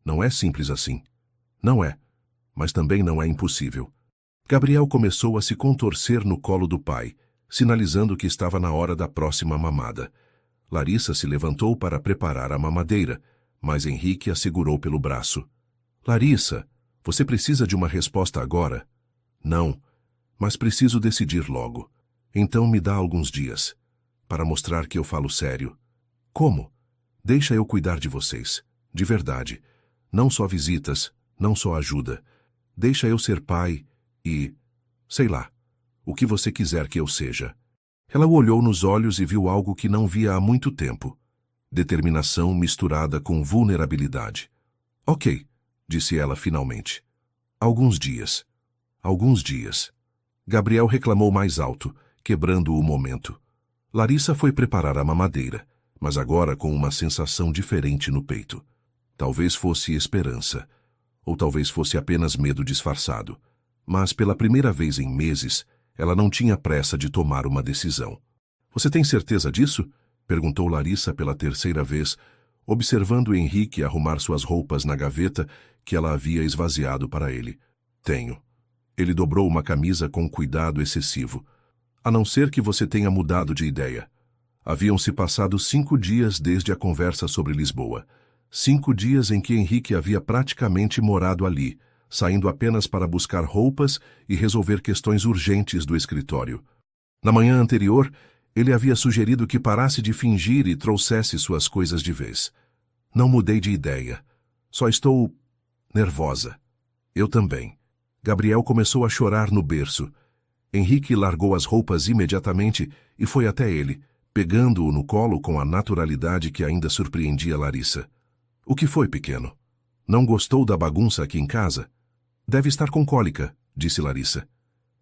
Não é simples assim. Não é. Mas também não é impossível. Gabriel começou a se contorcer no colo do pai, sinalizando que estava na hora da próxima mamada. Larissa se levantou para preparar a mamadeira, mas Henrique a segurou pelo braço. Larissa, você precisa de uma resposta agora? Não, mas preciso decidir logo. Então me dá alguns dias, para mostrar que eu falo sério. Como? Deixa eu cuidar de vocês, de verdade. Não só visitas, não só ajuda. Deixa eu ser pai e, sei lá, o que você quiser que eu seja. Ela o olhou nos olhos e viu algo que não via há muito tempo. Determinação misturada com vulnerabilidade. Ok, disse ela finalmente. Alguns dias. Alguns dias. Gabriel reclamou mais alto, quebrando o momento. Larissa foi preparar a mamadeira, mas agora com uma sensação diferente no peito. Talvez fosse esperança, ou talvez fosse apenas medo disfarçado. Mas pela primeira vez em meses, ela não tinha pressa de tomar uma decisão. Você tem certeza disso? Perguntou Larissa pela 3ª vez, observando Henrique arrumar suas roupas na gaveta que ela havia esvaziado para ele. Tenho. Ele dobrou uma camisa com cuidado excessivo. A não ser que você tenha mudado de ideia. Haviam se passado 5 dias desde a conversa sobre Lisboa. 5 dias em que Henrique havia praticamente morado ali, saindo apenas para buscar roupas e resolver questões urgentes do escritório. Na manhã anterior, ele havia sugerido que parasse de fingir e trouxesse suas coisas de vez. Não mudei de ideia. Só estou nervosa. Eu também. Gabriel começou a chorar no berço. Henrique largou as roupas imediatamente e foi até ele, pegando-o no colo com a naturalidade que ainda surpreendia Larissa. O que foi, pequeno? Não gostou da bagunça aqui em casa? Deve estar com cólica, disse Larissa.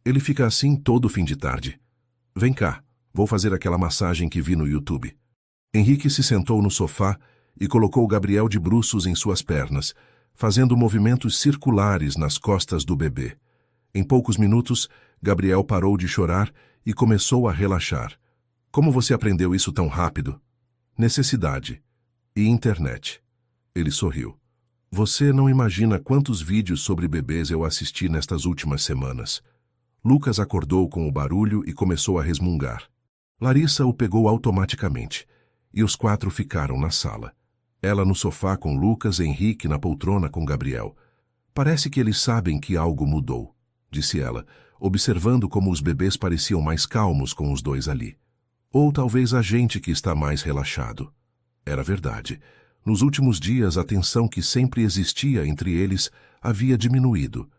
Ele fica assim todo fim de tarde. Vem cá, vou fazer aquela massagem que vi no YouTube. Henrique se sentou no sofá e colocou Gabriel de bruços em suas pernas, fazendo movimentos circulares nas costas do bebê. Em poucos minutos, Gabriel parou de chorar e começou a relaxar. Como você aprendeu isso tão rápido? Necessidade. E internet. Ele sorriu. Você não imagina quantos vídeos sobre bebês eu assisti nestas últimas semanas. Lucas acordou com o barulho e começou a resmungar. Larissa o pegou automaticamente, e os 4 ficaram na sala. Ela no sofá com Lucas e Henrique na poltrona com Gabriel. Parece que eles sabem que algo mudou, disse ela, observando como os bebês pareciam mais calmos com os dois ali. Ou talvez a gente que está mais relaxado. Era verdade. Nos últimos dias, a tensão que sempre existia entre eles havia diminuído.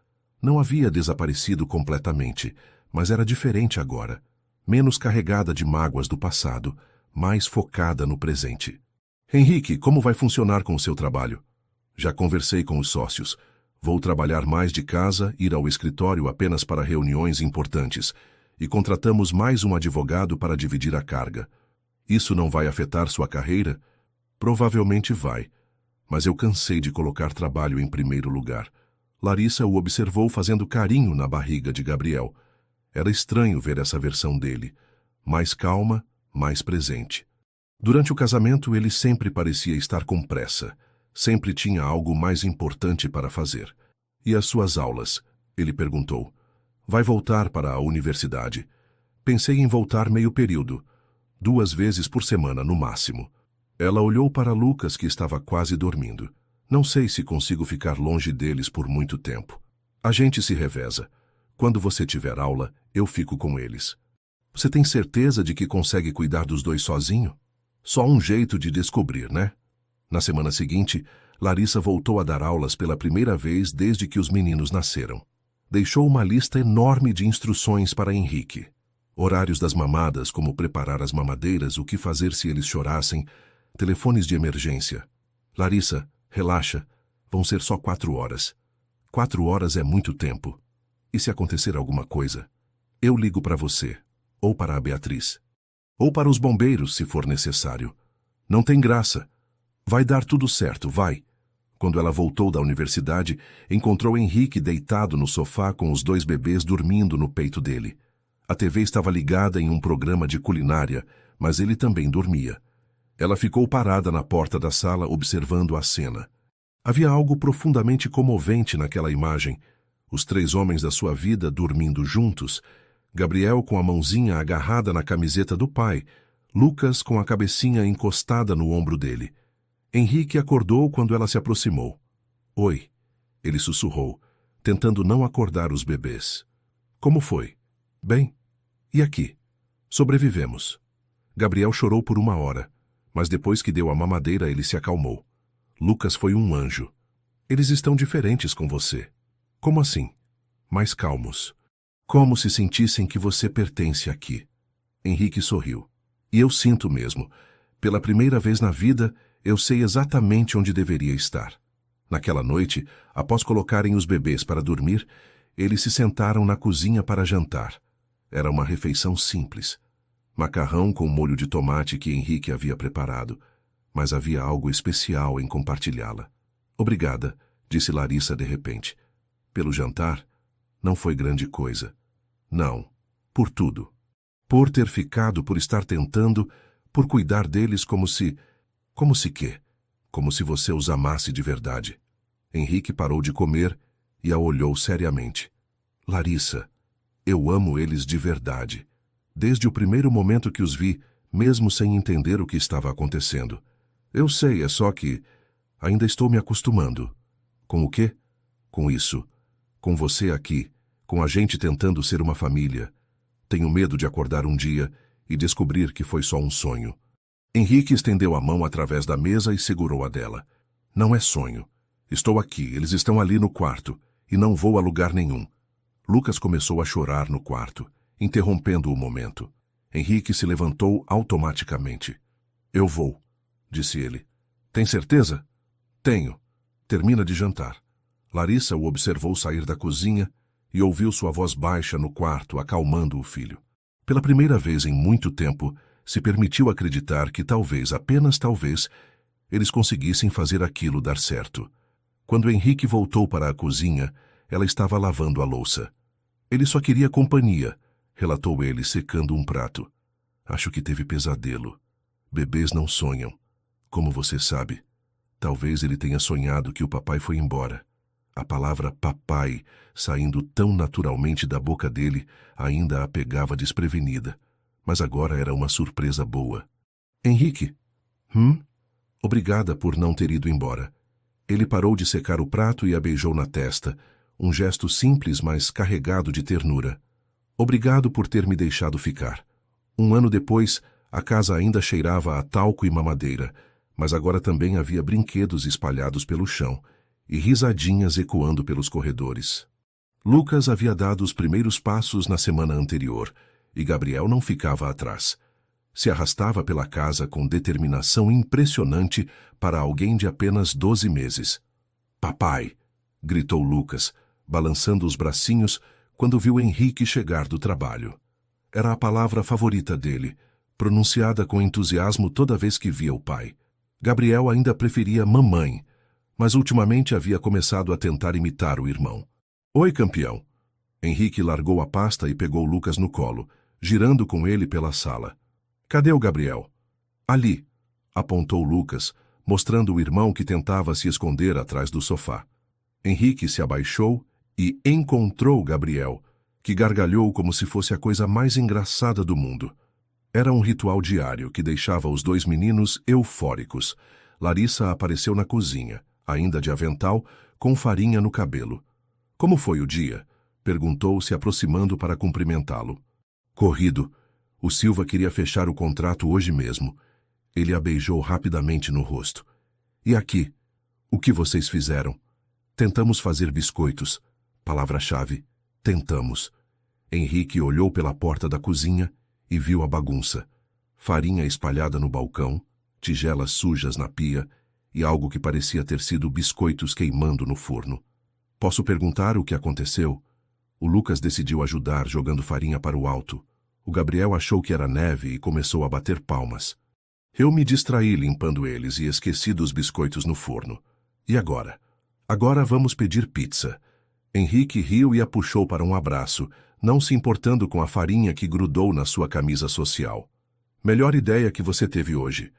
Não havia desaparecido completamente, mas era diferente agora. Menos carregada de mágoas do passado, mais focada no presente. Henrique, como vai funcionar com o seu trabalho? Já conversei com os sócios. Vou trabalhar mais de casa, ir ao escritório apenas para reuniões importantes. E contratamos mais um advogado para dividir a carga. Isso não vai afetar sua carreira? Provavelmente vai. Mas eu cansei de colocar trabalho em primeiro lugar. Larissa o observou fazendo carinho na barriga de Gabriel. Era estranho ver essa versão dele. Mais calma, mais presente. Durante o casamento, ele sempre parecia estar com pressa. Sempre tinha algo mais importante para fazer. E as suas aulas? Ele perguntou. Vai voltar para a universidade. Pensei em voltar meio período. 2 vezes por semana, no máximo. Ela olhou para Lucas, que estava quase dormindo. Não sei se consigo ficar longe deles por muito tempo. A gente se reveza. Quando você tiver aula, eu fico com eles. Você tem certeza de que consegue cuidar dos dois sozinho? Só um jeito de descobrir, né? Na semana seguinte, Larissa voltou a dar aulas pela primeira vez desde que os meninos nasceram. Deixou uma lista enorme de instruções para Henrique. Horários das mamadas, como preparar as mamadeiras, o que fazer se eles chorassem, telefones de emergência. Larissa, relaxa, vão ser só 4 horas. 4 horas é muito tempo. E se acontecer alguma coisa? Eu ligo para você, ou para a Beatriz. Ou para os bombeiros, se for necessário. Não tem graça. Vai dar tudo certo, vai. Quando ela voltou da universidade, encontrou Henrique deitado no sofá com os 2 bebês dormindo no peito dele. A TV estava ligada em um programa de culinária, mas ele também dormia. Ela ficou parada na porta da sala observando a cena. Havia algo profundamente comovente naquela imagem. Os 3 homens da sua vida dormindo juntos, Gabriel com a mãozinha agarrada na camiseta do pai, Lucas com a cabecinha encostada no ombro dele. Henrique acordou quando ela se aproximou. Oi, ele sussurrou, tentando não acordar os bebês. Como foi? Bem, e aqui? Sobrevivemos. Gabriel chorou por 1 hora, mas depois que deu a mamadeira ele se acalmou. Lucas foi um anjo. Eles estão diferentes com você. Como assim? Mais calmos. Como se sentissem que você pertence aqui. Henrique sorriu. E eu sinto mesmo. Pela primeira vez na vida, eu sei exatamente onde deveria estar. Naquela noite, após colocarem os bebês para dormir, eles se sentaram na cozinha para jantar. Era uma refeição simples. Macarrão com molho de tomate que Henrique havia preparado. Mas havia algo especial em compartilhá-la. Obrigada, disse Larissa de repente. Pelo jantar? Não foi grande coisa. Não, por tudo. Por ter ficado, por estar tentando, por cuidar deles como se... Como se quê? Como se você os amasse de verdade. Henrique parou de comer e a olhou seriamente. Larissa, eu amo eles de verdade. Desde o primeiro momento que os vi, mesmo sem entender o que estava acontecendo. Eu sei, é só que... Ainda estou me acostumando. Com o quê? Com isso. Com você aqui. Com a gente tentando ser uma família. Tenho medo de acordar um dia e descobrir que foi só um sonho. Henrique estendeu a mão através da mesa e segurou a dela. Não é sonho. Estou aqui, eles estão ali no quarto, e não vou a lugar nenhum. Lucas começou a chorar no quarto, interrompendo o momento. Henrique se levantou automaticamente. Eu vou, disse ele. Tem certeza? Tenho. Termina de jantar. Larissa o observou sair da cozinha e ouviu sua voz baixa no quarto, acalmando o filho. Pela primeira vez em muito tempo, se permitiu acreditar que talvez, apenas talvez, eles conseguissem fazer aquilo dar certo. Quando Henrique voltou para a cozinha, ela estava lavando a louça. Ele só queria companhia, relatou ele, secando um prato. Acho que teve pesadelo. Bebês não sonham. Como você sabe? Talvez ele tenha sonhado que o papai foi embora. A palavra papai, saindo tão naturalmente da boca dele, ainda a pegava desprevenida. Mas agora era uma surpresa boa. Henrique? Obrigada por não ter ido embora. Ele parou de secar o prato e a beijou na testa, um gesto simples, mas carregado de ternura. Obrigado por ter me deixado ficar. 1 ano depois, a casa ainda cheirava a talco e mamadeira, mas agora também havia brinquedos espalhados pelo chão e risadinhas ecoando pelos corredores. Lucas havia dado os primeiros passos na semana anterior, e Gabriel não ficava atrás. Se arrastava pela casa com determinação impressionante para alguém de apenas 12 meses. Papai! Gritou Lucas, balançando os bracinhos quando viu Henrique chegar do trabalho. Era a palavra favorita dele, pronunciada com entusiasmo toda vez que via o pai. Gabriel ainda preferia mamãe, mas ultimamente havia começado a tentar imitar o irmão. Oi, campeão! Henrique largou a pasta e pegou Lucas no colo, girando com ele pela sala. Cadê o Gabriel? Ali, apontou Lucas, mostrando o irmão que tentava se esconder atrás do sofá. Henrique se abaixou e encontrou Gabriel, que gargalhou como se fosse a coisa mais engraçada do mundo. Era um ritual diário que deixava os dois meninos eufóricos. Larissa apareceu na cozinha, ainda de avental, com farinha no cabelo. Como foi o dia? Perguntou, se aproximando para cumprimentá-lo. Corrido. O Silva queria fechar o contrato hoje mesmo. Ele a beijou rapidamente no rosto. E aqui? O que vocês fizeram? Tentamos fazer biscoitos. Palavra-chave. Tentamos. Henrique olhou pela porta da cozinha e viu a bagunça. Farinha espalhada no balcão, tigelas sujas na pia e algo que parecia ter sido biscoitos queimando no forno. Posso perguntar o que aconteceu? O Lucas decidiu ajudar, jogando farinha para o alto. O Gabriel achou que era neve e começou a bater palmas. Eu me distraí limpando eles e esqueci dos biscoitos no forno. E agora? Agora vamos pedir pizza. Henrique riu e a puxou para um abraço, não se importando com a farinha que grudou na sua camisa social. Melhor ideia que você teve hoje.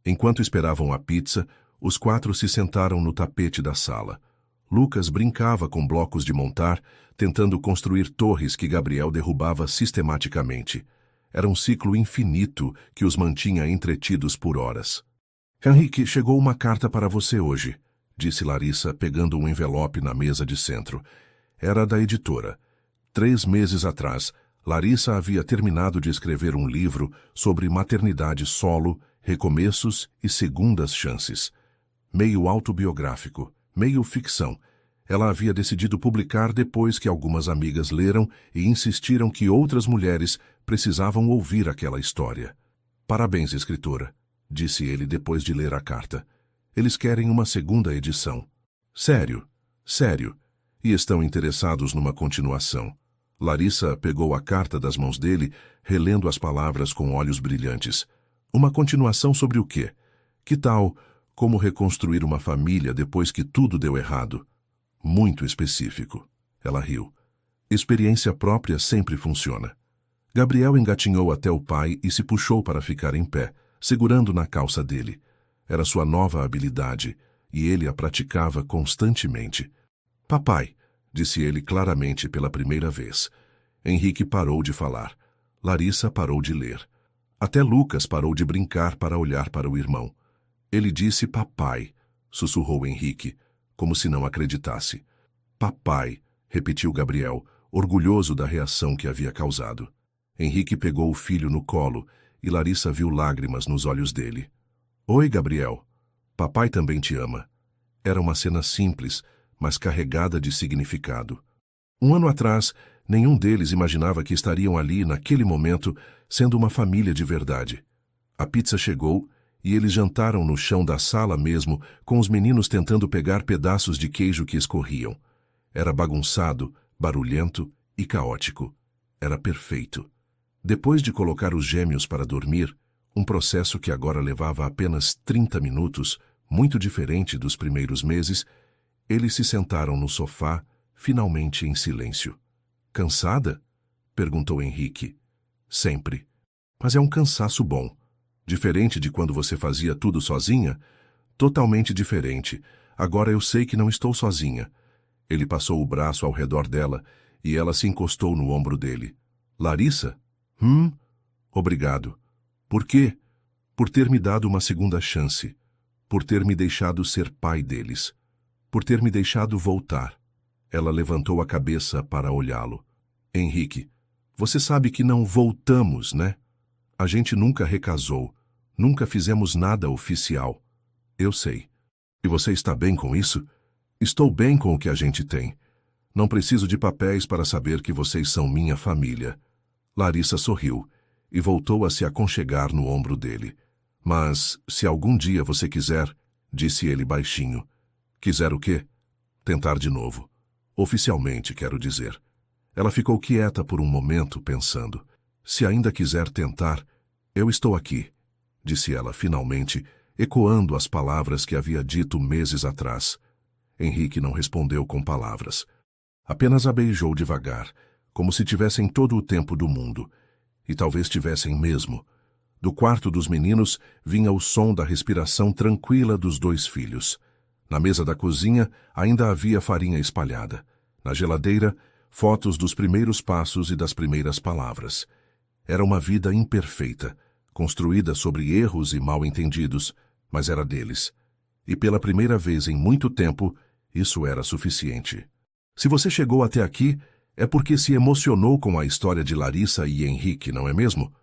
Enquanto esperavam a pizza, os 4 se sentaram no tapete da sala. Lucas brincava com blocos de montar, tentando construir torres que Gabriel derrubava sistematicamente. Era um ciclo infinito que os mantinha entretidos por horas. Henrique, chegou uma carta para você hoje, disse Larissa, pegando um envelope na mesa de centro. Era da editora. 3 meses atrás, Larissa havia terminado de escrever um livro sobre maternidade solo, recomeços e segundas chances. Meio autobiográfico, meio ficção. Ela havia decidido publicar depois que algumas amigas leram e insistiram que outras mulheres precisavam ouvir aquela história. Parabéns, escritora, disse ele depois de ler a carta. Eles querem uma segunda edição. Sério, sério. E estão interessados numa continuação. Larissa pegou a carta das mãos dele, relendo as palavras com olhos brilhantes. Uma continuação sobre o quê? Que tal como reconstruir uma família depois que tudo deu errado? Muito específico. Ela riu. Experiência própria sempre funciona. Gabriel engatinhou até o pai e se puxou para ficar em pé, segurando na calça dele. Era sua nova habilidade, e ele a praticava constantemente. Papai, disse ele claramente pela primeira vez. Henrique parou de falar. Larissa parou de ler. Até Lucas parou de brincar para olhar para o irmão. Ele disse papai, sussurrou Henrique, como se não acreditasse. Papai, repetiu Gabriel, orgulhoso da reação que havia causado. Henrique pegou o filho no colo e Larissa viu lágrimas nos olhos dele. Oi, Gabriel. Papai também te ama. Era uma cena simples, mas carregada de significado. 1 ano atrás, nenhum deles imaginava que estariam ali, naquele momento, sendo uma família de verdade. A pizza chegou e eles jantaram no chão da sala mesmo, com os meninos tentando pegar pedaços de queijo que escorriam. Era bagunçado, barulhento e caótico. Era perfeito. Depois de colocar os gêmeos para dormir, um processo que agora levava apenas 30 minutos, muito diferente dos primeiros meses, eles se sentaram no sofá, finalmente em silêncio. Cansada? Perguntou Henrique. Sempre. Mas é um cansaço bom. Diferente de quando você fazia tudo sozinha? Totalmente diferente. Agora eu sei que não estou sozinha. Ele passou o braço ao redor dela e ela se encostou no ombro dele. Larissa? Obrigado. Por quê? Por ter me dado uma segunda chance. Por ter me deixado ser pai deles. Por ter me deixado voltar. Ela levantou a cabeça para olhá-lo. Henrique, você sabe que não voltamos, né? A gente nunca recasou. Nunca fizemos nada oficial. Eu sei. E você está bem com isso? Estou bem com o que a gente tem. Não preciso de papéis para saber que vocês são minha família. Larissa sorriu e voltou a se aconchegar no ombro dele. Mas, se algum dia você quiser, disse ele baixinho. Quiser o quê? Tentar de novo. Oficialmente, quero dizer. Ela ficou quieta por um momento, pensando. Se ainda quiser tentar, eu estou aqui, disse ela finalmente, ecoando as palavras que havia dito meses atrás. Henrique não respondeu com palavras. Apenas a beijou devagar, como se tivessem todo o tempo do mundo. E talvez tivessem mesmo. Do quarto dos meninos vinha o som da respiração tranquila dos dois filhos. Na mesa da cozinha ainda havia farinha espalhada. Na geladeira, fotos dos primeiros passos e das primeiras palavras. Era uma vida imperfeita, construída sobre erros e mal-entendidos, mas era deles. E pela primeira vez em muito tempo, isso era suficiente. Se você chegou até aqui, é porque se emocionou com a história de Larissa e Henrique, não é mesmo?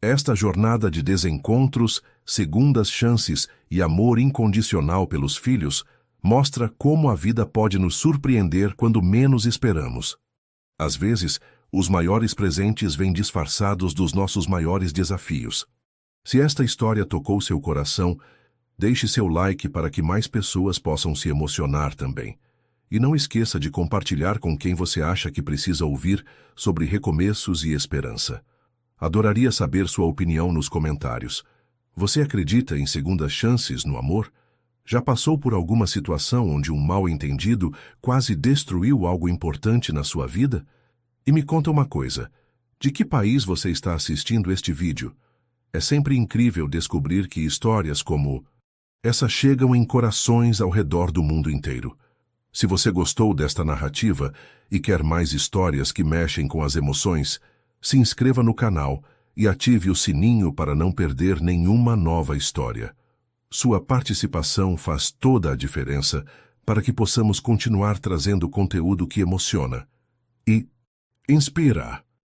Esta jornada de desencontros, segundas chances e amor incondicional pelos filhos mostra como a vida pode nos surpreender quando menos esperamos. Às vezes, os maiores presentes vêm disfarçados dos nossos maiores desafios. Se esta história tocou seu coração, deixe seu like para que mais pessoas possam se emocionar também. E não esqueça de compartilhar com quem você acha que precisa ouvir sobre recomeços e esperança. Adoraria saber sua opinião nos comentários. Você acredita em segundas chances no amor? Já passou por alguma situação onde um mal-entendido quase destruiu algo importante na sua vida? E me conta uma coisa, de que país você está assistindo este vídeo? É sempre incrível descobrir que histórias como essa chegam em corações ao redor do mundo inteiro. Se você gostou desta narrativa e quer mais histórias que mexem com as emoções, se inscreva no canal e ative o sininho para não perder nenhuma nova história. Sua participação faz toda a diferença para que possamos continuar trazendo conteúdo que emociona e inspira.